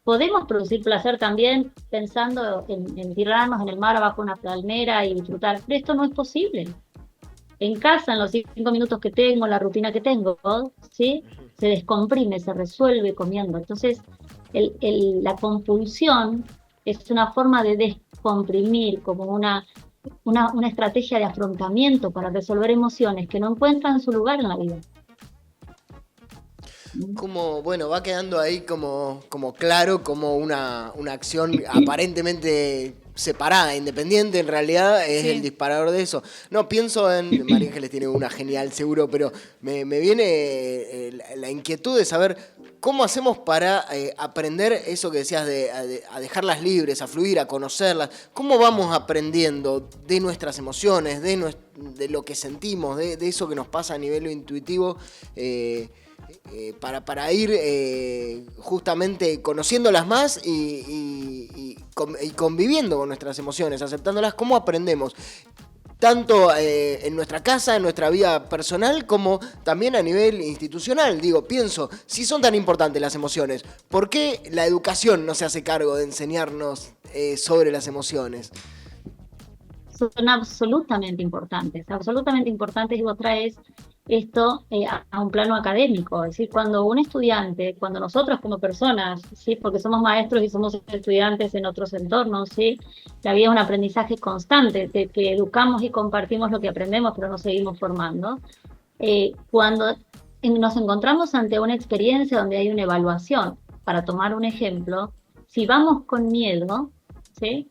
Podemos producir placer también pensando en tirarnos en el mar abajo de una palmera y disfrutar, pero esto no es posible. En casa, en los 5 minutos que tengo, la rutina que tengo, ¿sí? Se descomprime, se resuelve comiendo. Entonces, la compulsión es una forma de descomprimir, como una estrategia de afrontamiento para resolver emociones que no encuentran su lugar en la vida. Como, bueno, va quedando ahí como claro, como una acción aparentemente separada, independiente, en realidad es el disparador de eso. No, pienso en... María Ángeles tiene una genial, seguro, pero me viene la inquietud de saber cómo hacemos para aprender eso que decías, a dejarlas libres, a fluir, a conocerlas. ¿Cómo vamos aprendiendo de nuestras emociones, de lo que sentimos, de eso que nos pasa a nivel intuitivo, para ir justamente conociéndolas más y conviviendo con nuestras emociones, aceptándolas? ¿Cómo aprendemos? Tanto en nuestra casa, en nuestra vida personal, como también a nivel institucional. Digo, pienso, si son tan importantes las emociones, ¿por qué la educación no se hace cargo de enseñarnos sobre las emociones? son absolutamente importantes y vos traes esto a un plano académico. Es decir, cuando un estudiante, cuando nosotros como personas, ¿sí? Porque somos maestros y somos estudiantes en otros entornos, ¿sí? La vida es un aprendizaje constante, que educamos y compartimos lo que aprendemos, pero nos seguimos formando. Cuando nos encontramos ante una experiencia donde hay una evaluación, para tomar un ejemplo, si vamos con miedo, ¿sí?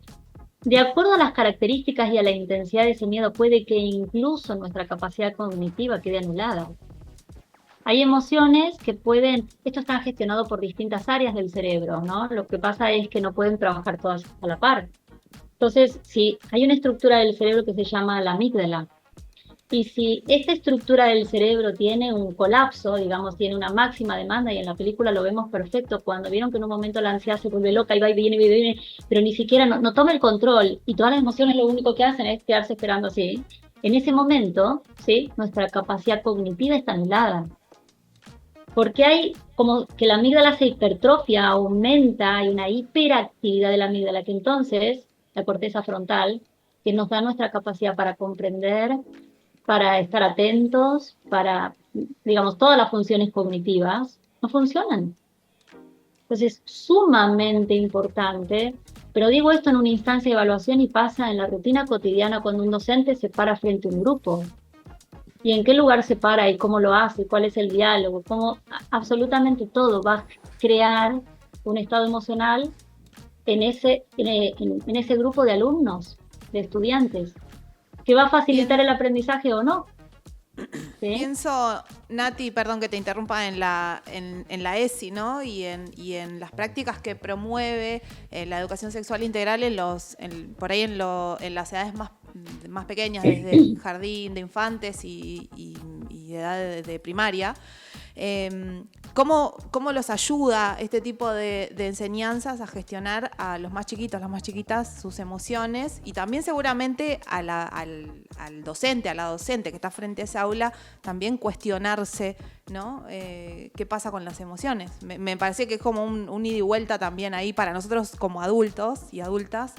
De acuerdo a las características y a la intensidad de ese miedo, puede que incluso nuestra capacidad cognitiva quede anulada. Hay emociones que pueden, esto está gestionado por distintas áreas del cerebro, ¿no? Lo que pasa es que no pueden trabajar todas a la par. Entonces, si hay una estructura del cerebro que se llama la amígdala, y si esta estructura del cerebro tiene un colapso, digamos, tiene una máxima demanda, y en la película lo vemos perfecto, cuando vieron que en un momento la ansiedad se vuelve loca y va y viene, pero ni siquiera no toma el control, y todas las emociones lo único que hacen es quedarse esperando así, en ese momento, ¿sí? Nuestra capacidad cognitiva está anulada. Porque hay como que la amígdala se hipertrofia, aumenta, hay una hiperactividad de la amígdala, que entonces, la corteza frontal, que nos da nuestra capacidad para comprender, para estar atentos, para, digamos, todas las funciones cognitivas, no funcionan. Entonces, es sumamente importante, pero digo esto en una instancia de evaluación y pasa en la rutina cotidiana cuando un docente se para frente a un grupo. Y en qué lugar se para y cómo lo hace, cuál es el diálogo, cómo absolutamente todo va a crear un estado emocional en ese grupo de alumnos, de estudiantes, que va a facilitar el aprendizaje o no. ¿Sí? Pienso, Nati, perdón que te interrumpa, en la ESI, ¿no? Y en las prácticas que promueve la educación sexual integral por ahí en las edades más pequeñas, desde el jardín de infantes y edad de primaria. ¿Cómo los ayuda este tipo de enseñanzas a gestionar a los más chiquitos, las más chiquitas, sus emociones? Y también seguramente al docente, a la docente que está frente a esa aula, también cuestionarse, ¿no? ¿Qué pasa con las emociones? Me parece que es como un ida y vuelta también ahí para nosotros como adultos y adultas,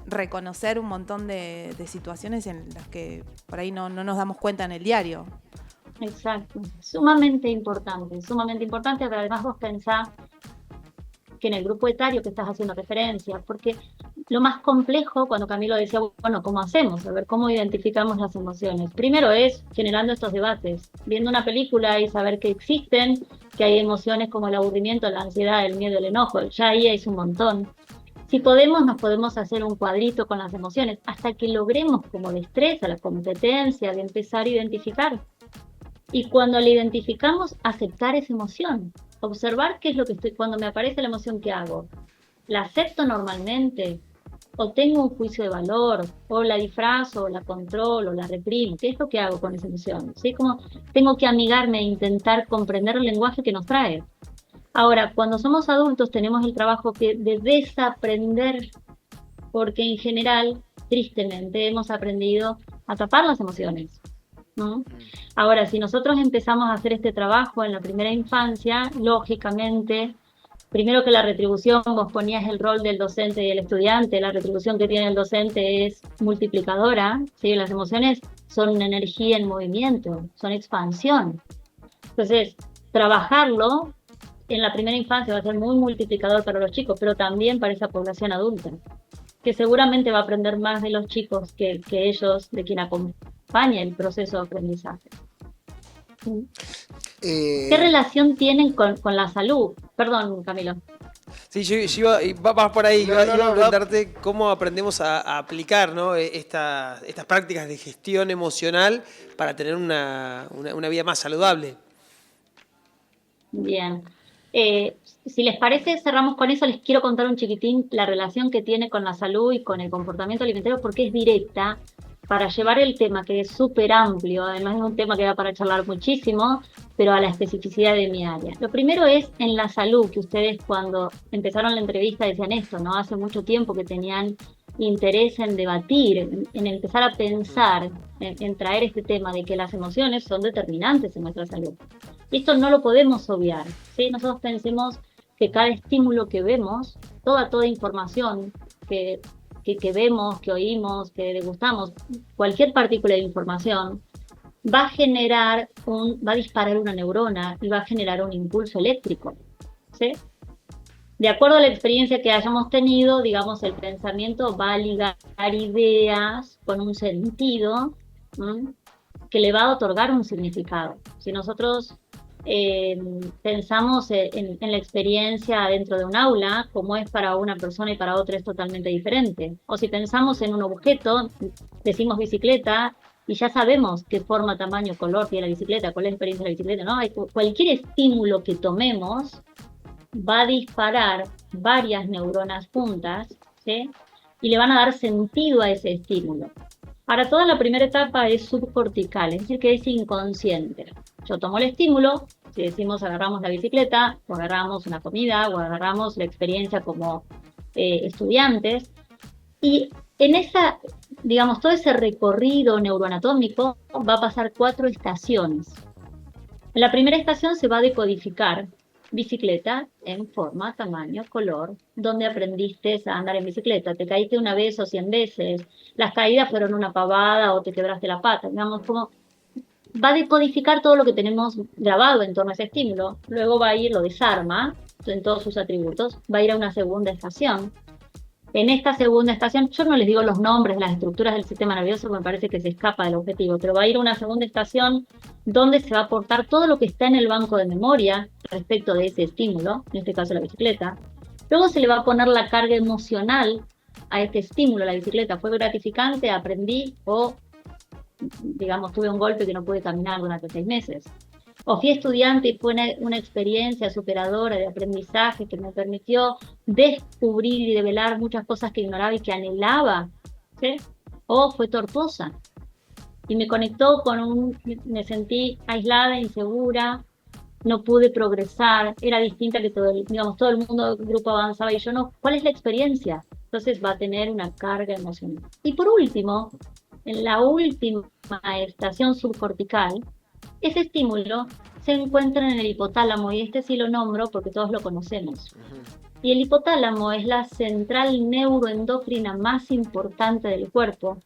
reconocer un montón de situaciones en las que por ahí no nos damos cuenta en el diario. Exacto, sumamente importante, pero además vos pensás que en el grupo etario que estás haciendo referencia, porque lo más complejo, cuando Camilo decía, bueno, ¿cómo hacemos? A ver, ¿cómo identificamos las emociones? Primero es generando estos debates, viendo una película y saber que existen, que hay emociones como el aburrimiento, la ansiedad, el miedo, el enojo, ya ahí es un montón. Si podemos, nos podemos hacer un cuadrito con las emociones, hasta que logremos como destreza, la competencia de empezar a identificar. Y cuando la identificamos, aceptar esa emoción. Observar qué es lo que cuando me aparece la emoción, ¿qué hago? ¿La acepto normalmente? ¿O tengo un juicio de valor? ¿O la disfrazo, o la controlo, o la reprimo? ¿Qué es lo que hago con esa emoción? ¿Sí? Como tengo que amigarme e intentar comprender el lenguaje que nos trae. Ahora, cuando somos adultos tenemos el trabajo de desaprender, porque en general, tristemente, hemos aprendido a tapar las emociones, ¿no? Ahora, si nosotros empezamos a hacer este trabajo en la primera infancia, lógicamente, primero que la retribución, vos ponías el rol del docente y el estudiante, la retribución que tiene el docente es multiplicadora, ¿sí? Las emociones son una energía en movimiento, son expansión. Entonces, trabajarlo en la primera infancia va a ser muy multiplicador para los chicos, pero también para esa población adulta, que seguramente va a aprender más de los chicos que ellos, de quien acompaña el proceso de aprendizaje. ¿Qué relación tienen con la salud? Perdón, Camilo. Sí, yo vas por ahí, iba a preguntarte cómo aprendemos a aplicar, ¿no? estas prácticas de gestión emocional para tener una vida más saludable. Bien. Si les parece, cerramos con eso. Les quiero contar un chiquitín la relación que tiene con la salud y con el comportamiento alimentario, porque es directa, para llevar el tema, que es súper amplio. Además es un tema que da para charlar muchísimo, pero a la especificidad de mi área. Lo primero es en la salud, que ustedes cuando empezaron la entrevista decían esto, ¿no? Hace mucho tiempo que tenían interés en debatir, en empezar a pensar, en traer este tema de que las emociones son determinantes en nuestra salud. Y esto no lo podemos obviar, ¿sí? Nosotros pensemos que cada estímulo que vemos, toda información que que vemos, que oímos, que degustamos, cualquier partícula de información, va a disparar una neurona y va a generar un impulso eléctrico, ¿sí? De acuerdo a la experiencia que hayamos tenido, digamos, el pensamiento va a ligar ideas con un sentido, ¿m? Que le va a otorgar un significado. Si nosotros pensamos en la experiencia dentro de un aula, como es para una persona y para otra es totalmente diferente. O si pensamos en un objeto, decimos bicicleta, y ya sabemos qué forma, tamaño, color tiene la bicicleta, cuál es la experiencia de la bicicleta, ¿no? Cualquier estímulo que tomemos va a disparar varias neuronas juntas, ¿sí? Y le van a dar sentido a ese estímulo. Ahora, toda la primera etapa es subcortical, es decir, que es inconsciente. Yo tomo el estímulo, si decimos agarramos la bicicleta, o agarramos una comida, o agarramos la experiencia como estudiantes, y en esa, digamos, todo ese recorrido neuroanatómico va a pasar 4 estaciones. En la primera estación se va a decodificar bicicleta en forma, tamaño, color, donde aprendiste a andar en bicicleta, te caíste una vez o 100 veces, las caídas fueron una pavada o te quebraste la pata, digamos, como va a decodificar todo lo que tenemos grabado en torno a ese estímulo, luego va a ir, lo desarma en todos sus atributos, va a ir a una segunda estación. En esta segunda estación, yo no les digo los nombres, las estructuras del sistema nervioso, porque me parece que se escapa del objetivo, pero va a ir a una segunda estación donde se va a aportar todo lo que está en el banco de memoria respecto de ese estímulo, en este caso la bicicleta. Luego se le va a poner la carga emocional a este estímulo, la bicicleta. Fue gratificante, aprendí, o, digamos, tuve un golpe que no pude caminar durante 6 meses. O fui estudiante y fue una experiencia superadora de aprendizaje que me permitió descubrir y develar muchas cosas que ignoraba y que anhelaba, ¿sí? O fue tortuosa y me conectó me sentí aislada, insegura, no pude progresar, era distinta que todo el mundo del grupo avanzaba y yo no. ¿Cuál es la experiencia? Entonces va a tener una carga emocional. Y por último, en la última estación subcortical, ese estímulo se encuentra en el hipotálamo, y este sí lo nombro porque todos lo conocemos. Y el hipotálamo es la central neuroendocrina más importante del cuerpo.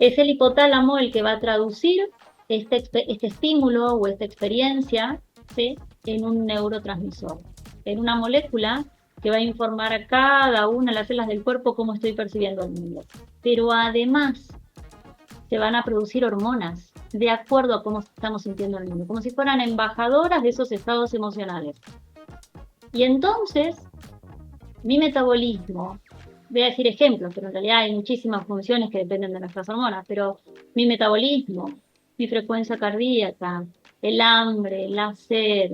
Es el hipotálamo el que va a traducir este estímulo o esta experiencia, ¿sí?, en un neurotransmisor, en una molécula que va a informar a cada una de las células del cuerpo cómo estoy percibiendo el mundo. Pero además se van a producir hormonas de acuerdo a cómo estamos sintiendo el mundo, como si fueran embajadoras de esos estados emocionales. Y entonces, mi metabolismo, voy a decir ejemplos, pero en realidad hay muchísimas funciones que dependen de nuestras hormonas, pero mi metabolismo, mi frecuencia cardíaca, el hambre, la sed,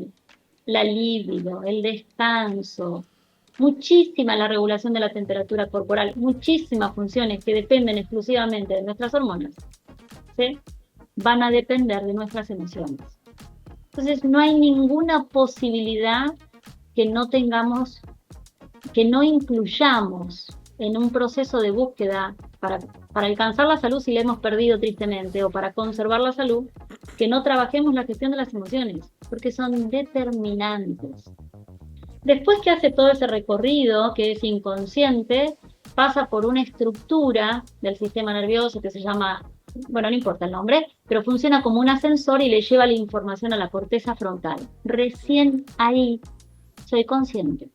la libido, el descanso, muchísima la regulación de la temperatura corporal, muchísimas funciones que dependen exclusivamente de nuestras hormonas, ¿sí?, van a depender de nuestras emociones. Entonces no hay ninguna posibilidad que no tengamos, que no incluyamos en un proceso de búsqueda para alcanzar la salud si la hemos perdido tristemente, o para conservar la salud, que no trabajemos la gestión de las emociones, porque son determinantes. Después que hace todo ese recorrido, que es inconsciente, pasa por una estructura del sistema nervioso que se llama, bueno, no importa el nombre, pero funciona como un ascensor y le lleva la información a la corteza frontal. Recién ahí soy consciente.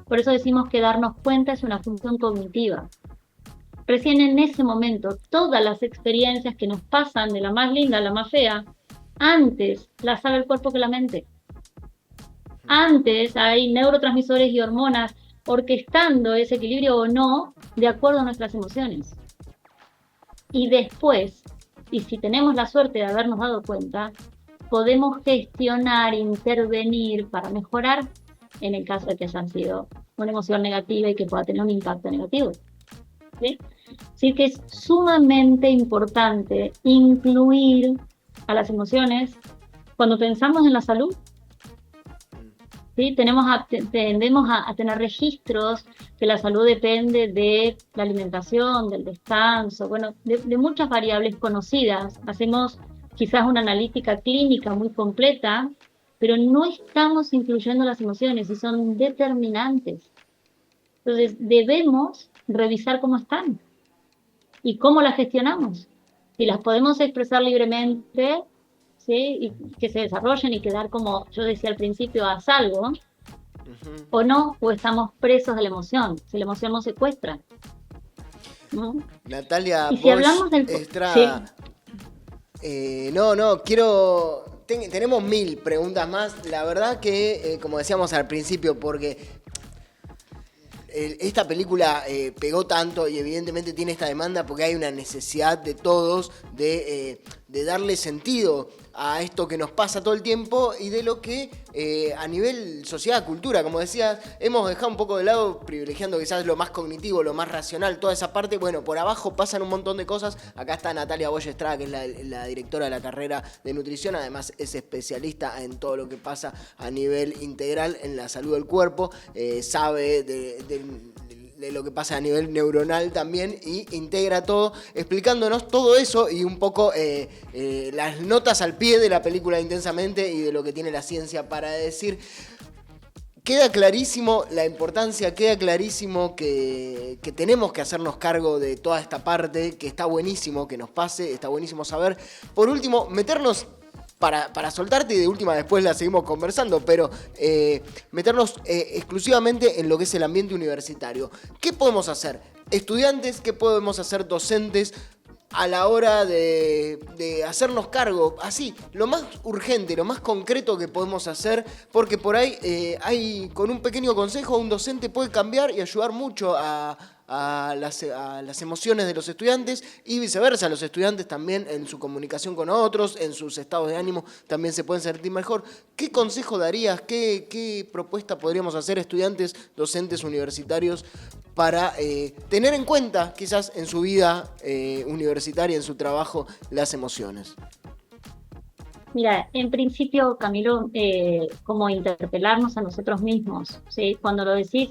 Por eso decimos que darnos cuenta es una función cognitiva. Recién en ese momento, todas las experiencias que nos pasan, de la más linda a la más fea, antes las sabe el cuerpo que la mente. Antes hay neurotransmisores y hormonas orquestando ese equilibrio o no, de acuerdo a nuestras emociones. Y después, y si tenemos la suerte de habernos dado cuenta, podemos gestionar, intervenir para mejorar en el caso de que haya sido una emoción negativa y que pueda tener un impacto negativo, ¿sí? Así que es sumamente importante incluir a las emociones cuando pensamos en la salud. ¿Sí? Tendemos a tener registros que la salud depende de la alimentación, del descanso, bueno, de muchas variables conocidas. Hacemos quizás una analítica clínica muy completa, pero no estamos incluyendo las emociones y son determinantes. Entonces debemos revisar cómo están y cómo las gestionamos. Si las podemos expresar libremente, ¿sí? Y que se desarrollen y quedar, como yo decía al principio, a salvo, o no, o estamos presos de la emoción, si la emoción nos secuestra. ¿No? Natalia Y si Bosch hablamos del... Estrada. Tenemos 1000 preguntas más. La verdad que, como decíamos al principio, porque esta película pegó tanto y evidentemente tiene esta demanda porque hay una necesidad de todos de darle sentido a esto que nos pasa todo el tiempo y de lo que a nivel sociedad, cultura, como decías, hemos dejado un poco de lado, privilegiando quizás lo más cognitivo, lo más racional, toda esa parte. Bueno, por abajo pasan un montón de cosas. Acá está Natalia Bosch Estrada, que es la directora de la carrera de nutrición, además es especialista en todo lo que pasa a nivel integral en la salud del cuerpo, sabe de lo que pasa a nivel neuronal también y integra todo, explicándonos todo eso y un poco las notas al pie de la película Intensamente y de lo que tiene la ciencia para decir. Queda clarísimo la importancia, queda clarísimo que tenemos que hacernos cargo de toda esta parte, que está buenísimo que nos pase, está buenísimo saber. Por último, meternos... Para soltarte y de última después la seguimos conversando, pero meternos exclusivamente en lo que es el ambiente universitario. ¿Qué podemos hacer? Estudiantes, ¿qué podemos hacer docentes a la hora de hacernos cargo? Así, lo más urgente, lo más concreto que podemos hacer, porque por ahí con un pequeño consejo un docente puede cambiar y ayudar mucho a las emociones de los estudiantes y viceversa, los estudiantes también en su comunicación con otros, en sus estados de ánimo también se pueden sentir mejor. ¿Qué consejo darías? ¿Qué propuesta podríamos hacer estudiantes, docentes universitarios para tener en cuenta quizás en su vida universitaria, en su trabajo, las emociones? Mira, en principio, Camilo, como interpelarnos a nosotros mismos, ¿sí? Cuando lo decís,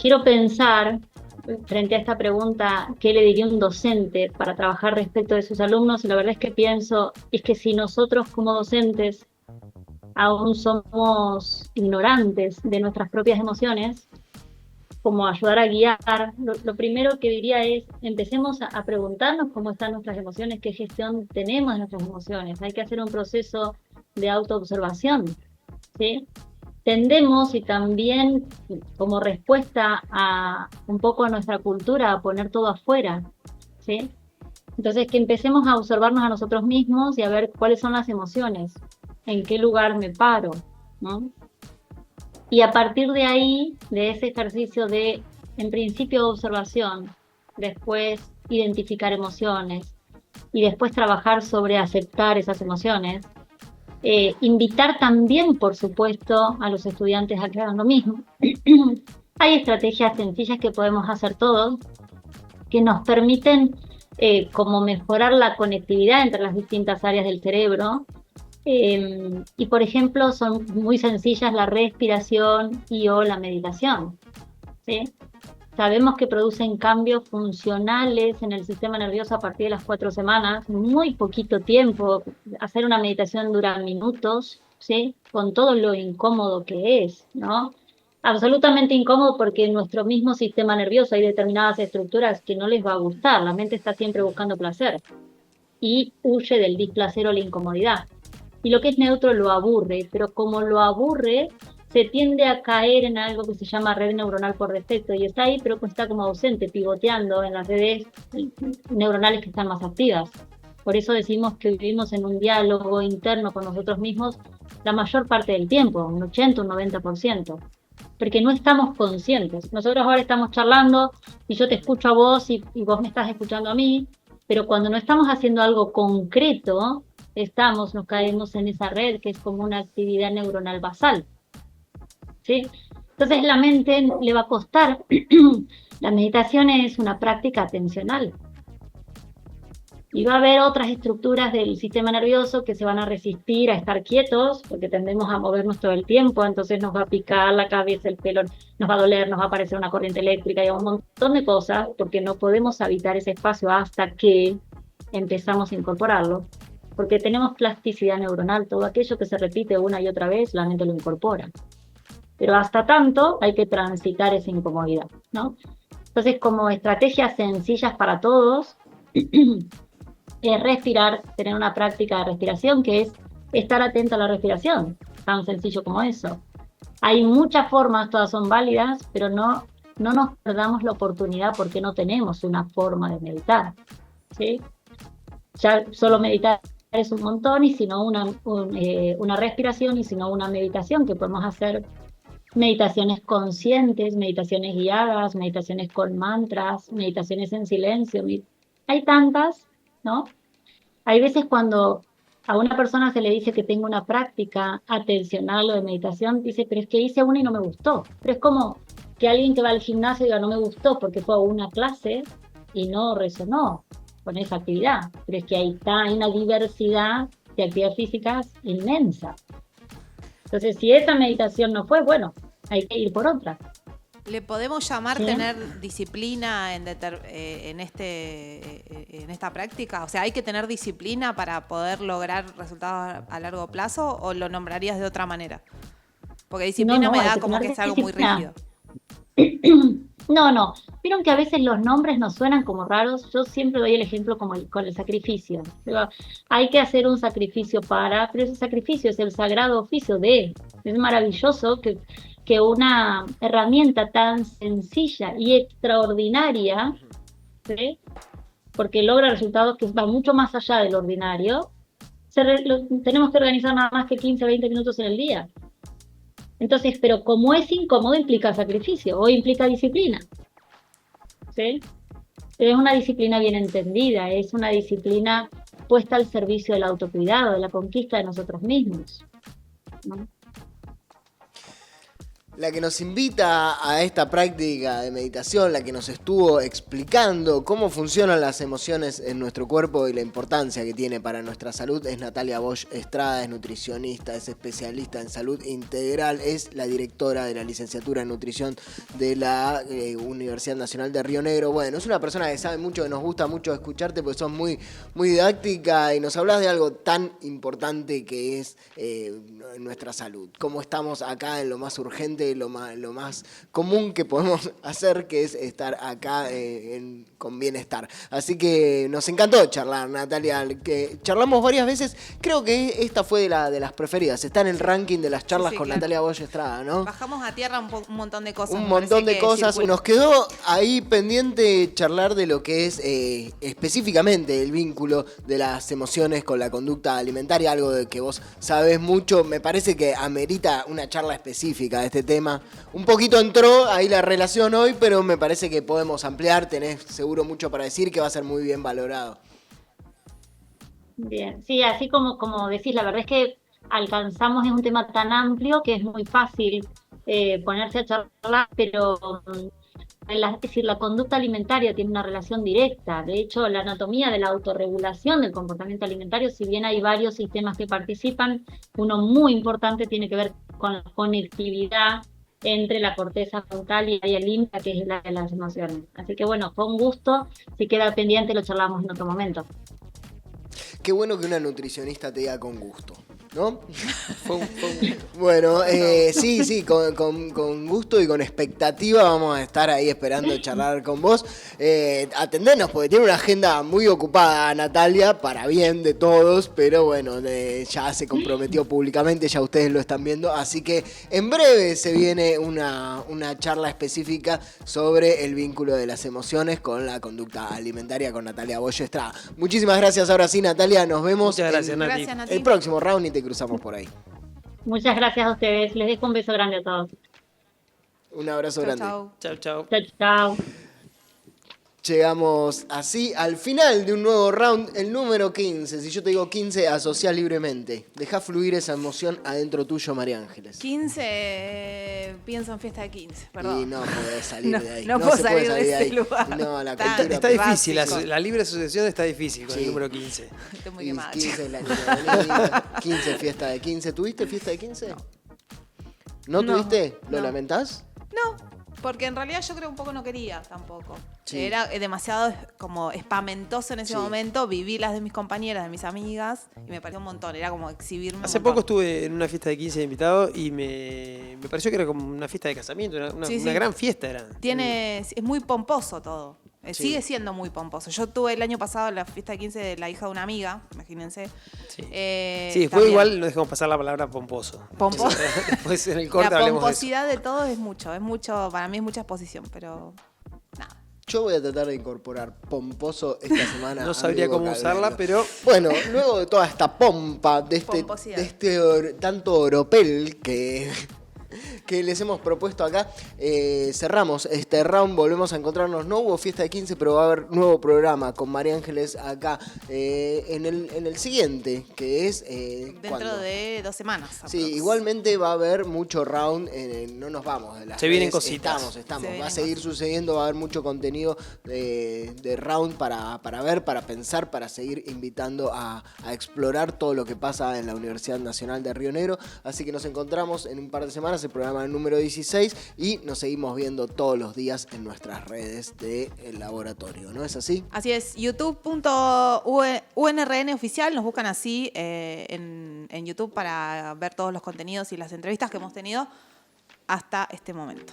quiero pensar, frente a esta pregunta, ¿qué le diría un docente para trabajar respecto de sus alumnos? Y la verdad es que pienso, es que si nosotros como docentes aún somos ignorantes de nuestras propias emociones, como ayudar a guiar, lo primero que diría es, empecemos a preguntarnos cómo están nuestras emociones, qué gestión tenemos de nuestras emociones. Hay que hacer un proceso de autoobservación, ¿sí? Tendemos, y también como respuesta a un poco a nuestra cultura, a poner todo afuera, ¿sí? Entonces que empecemos a observarnos a nosotros mismos y a ver cuáles son las emociones, en qué lugar me paro, ¿no? Y a partir de ahí, de ese ejercicio de, en principio, observación, después identificar emociones y después trabajar sobre aceptar esas emociones, invitar también, por supuesto, a los estudiantes a que hagan lo mismo. Hay estrategias sencillas que podemos hacer todos, que nos permiten como mejorar la conectividad entre las distintas áreas del cerebro. Y, por ejemplo, son muy sencillas la respiración y o la meditación, ¿sí? Sabemos que producen cambios funcionales en el sistema nervioso a partir de las 4 semanas, muy poquito tiempo. Hacer una meditación dura minutos, ¿sí? Con todo lo incómodo que es, ¿no? Absolutamente incómodo porque en nuestro mismo sistema nervioso hay determinadas estructuras que no les va a gustar. La mente está siempre buscando placer y huye del displacer o la incomodidad. Y lo que es neutro lo aburre, pero como lo aburre, se tiende a caer en algo que se llama red neuronal por defecto, y está ahí, pero está como ausente, pivoteando en las redes neuronales que están más activas. Por eso decimos que vivimos en un diálogo interno con nosotros mismos la mayor parte del tiempo, un 80, un 90%, porque no estamos conscientes. Nosotros ahora estamos charlando y yo te escucho a vos y vos me estás escuchando a mí, pero cuando no estamos haciendo algo concreto, nos caemos en esa red que es como una actividad neuronal basal, ¿sí? Entonces la mente le va a costar. La meditación es una práctica atencional. Y va a haber otras estructuras del sistema nervioso que se van a resistir a estar quietos, porque tendemos a movernos todo el tiempo, entonces nos va a picar la cabeza, el pelo, nos va a doler, nos va a aparecer una corriente eléctrica y un montón de cosas, porque no podemos habitar ese espacio hasta que empezamos a incorporarlo. Porque tenemos plasticidad neuronal, todo aquello que se repite una y otra vez, la mente lo incorpora. Pero hasta tanto hay que transitar esa incomodidad, ¿no? Entonces, como estrategias sencillas para todos, es respirar, tener una práctica de respiración que es estar atento a la respiración, tan sencillo como eso. Hay muchas formas, todas son válidas, pero no nos perdamos la oportunidad porque no tenemos una forma de meditar, ¿sí? Ya solo meditar es un montón, y si no una respiración, y si no una meditación, que podemos hacer meditaciones conscientes, meditaciones guiadas, meditaciones con mantras, meditaciones en silencio. Hay tantas, ¿no? Hay veces cuando a una persona se le dice que tenga una práctica atencional o de meditación, dice, pero es que hice una y no me gustó. Pero es como que alguien que va al gimnasio diga, no me gustó porque fue a una clase y no resonó con esa actividad. Pero es que hay una diversidad de actividades físicas inmensa. Entonces, si esa meditación no fue, bueno, hay que ir por otra. ¿Le podemos llamar ¿Sí? tener disciplina en esta práctica? O sea, ¿hay que tener disciplina para poder lograr resultados a largo plazo, o lo nombrarías de otra manera? Porque disciplina No, me hay da que como tener que es algo muy disciplina. rígido. No. Vieron que a veces los nombres nos suenan como raros. Yo siempre doy el ejemplo con el sacrificio. Digo, hay que hacer un sacrificio pero ese sacrificio es el sagrado oficio de. Es maravilloso que una herramienta tan sencilla y extraordinaria, ¿sí? Porque logra resultados que van mucho más allá del ordinario, tenemos que organizar nada más que 15, 20 minutos en el día. Entonces, pero como es incómodo, implica sacrificio o implica disciplina, ¿sí? Pero es una disciplina bien entendida, es una disciplina puesta al servicio del autocuidado, de la conquista de nosotros mismos, ¿no? La que nos invita a esta práctica de meditación, la que nos estuvo explicando cómo funcionan las emociones en nuestro cuerpo y la importancia que tiene para nuestra salud, es Natalia Bosch Estrada, es nutricionista, es especialista en salud integral, es la directora de la licenciatura en nutrición de la Universidad Nacional de Río Negro. Bueno, es una persona que sabe mucho, que nos gusta mucho escucharte porque sos muy, muy didáctica y nos hablas de algo tan importante que es nuestra salud. Cómo estamos acá en lo más urgente, lo más común que podemos hacer, que es estar acá con bienestar. Así que nos encantó charlar, Natalia, que charlamos varias veces. Creo que esta fue de las preferidas. Está en el ranking de las charlas con claro. Natalia Bosch Estrada, ¿no? Bajamos a tierra un montón de cosas. Un montón de cosas. Nos quedó ahí pendiente charlar de lo que es específicamente el vínculo de las emociones con la conducta alimentaria, algo de que vos sabés mucho. Me parece que amerita una charla específica de este tema. Un poquito entró ahí la relación hoy, pero me parece que podemos ampliar. Tenés seguro mucho para decir, que va a ser muy bien valorado. Bien, sí, así como decís, la verdad es que alcanzamos, es un tema tan amplio que es muy fácil ponerse a charlar, pero es decir, la conducta alimentaria tiene una relación directa. De hecho, la anatomía de la autorregulación del comportamiento alimentario, si bien hay varios sistemas que participan, uno muy importante tiene que ver con la conectividad entre la corteza frontal y el límbica, que es la de las emociones. Así que bueno, con gusto, si queda pendiente lo charlamos en otro momento. Qué bueno que una nutricionista te diga con gusto, ¿no? Bueno, sí, con gusto y con expectativa vamos a estar ahí esperando charlar con vos. Atendernos, porque tiene una agenda muy ocupada Natalia, para bien de todos, pero bueno, ya se comprometió públicamente, ya ustedes lo están viendo, así que en breve se viene una charla específica sobre el vínculo de las emociones con la conducta alimentaria con Natalia Bosch Estrada. Muchísimas gracias, ahora sí, Natalia, nos vemos. Muchas gracias, Nati. Gracias, Nati. El próximo round y te cruzamos por ahí. Muchas gracias a ustedes, les dejo un beso grande a todos. Un abrazo grande. Chau. Chau, chau. Chao, chao. Llegamos así al final de un nuevo round, el número 15. Si yo te digo 15, asociá libremente. Dejá fluir esa emoción adentro tuyo, María Ángeles. 15, pienso en fiesta de 15, perdón. Y no podés salir de ahí. No puedo se salir puede de ese ahí. lugar. No, la Está- cultura. Está difícil, básico. la libre asociación está difícil con Sí. el número 15. Estoy muy Y quemada, 15 chicos. es la niña, 15 fiesta de 15. ¿Tuviste fiesta de 15? ¿No No, tuviste? ¿Lo no. lamentás? No, porque en realidad yo creo un poco no quería tampoco. Sí. Era demasiado como espamentoso en ese Sí. momento. Viví las de mis compañeras, de mis amigas, y me pareció un montón. Era como exhibirme. Hace un poco montón. estuve en una fiesta de 15 de invitados y me pareció que era como una fiesta de casamiento, Sí, una sí. gran fiesta era. Es muy pomposo todo. Sí. Sigue siendo muy pomposo. Yo tuve el año pasado la fiesta de 15 de la hija de una amiga, imagínense. Sí, Sí, después igual no dejamos pasar la palabra pomposo. Pomposo. Después en el corte La hablemos de eso. pomposidad de todo es mucho, para mí es mucha exposición, pero nada. Yo voy a tratar de incorporar pomposo esta semana. No a sabría mi cómo vocabulario. usarla, pero Bueno, luego de toda esta pompa, de Pomposidad. tanto oropel que les hemos propuesto acá, cerramos este round, volvemos a encontrarnos. No hubo fiesta de 15, pero va a haber nuevo programa con María Ángeles acá en el siguiente, que es... Dentro ¿cuándo? de 2 semanas. Sí, aprox. igualmente va a haber mucho round, no nos vamos de las Se vienen redes, cositas. Estamos, Se va a vienen seguir sucediendo, va a haber mucho contenido de round para ver, para pensar, para seguir invitando a explorar todo lo que pasa en la Universidad Nacional de Río Negro, así que nos encontramos en un par de semanas, el programa número 16, y nos seguimos viendo todos los días en nuestras redes del laboratorio, ¿no es así? Así es, youtube.unrn oficial, nos buscan así en YouTube para ver todos los contenidos y las entrevistas que hemos tenido hasta este momento.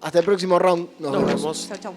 Hasta el próximo round, nos nos vemos. vemos. Chau, chau.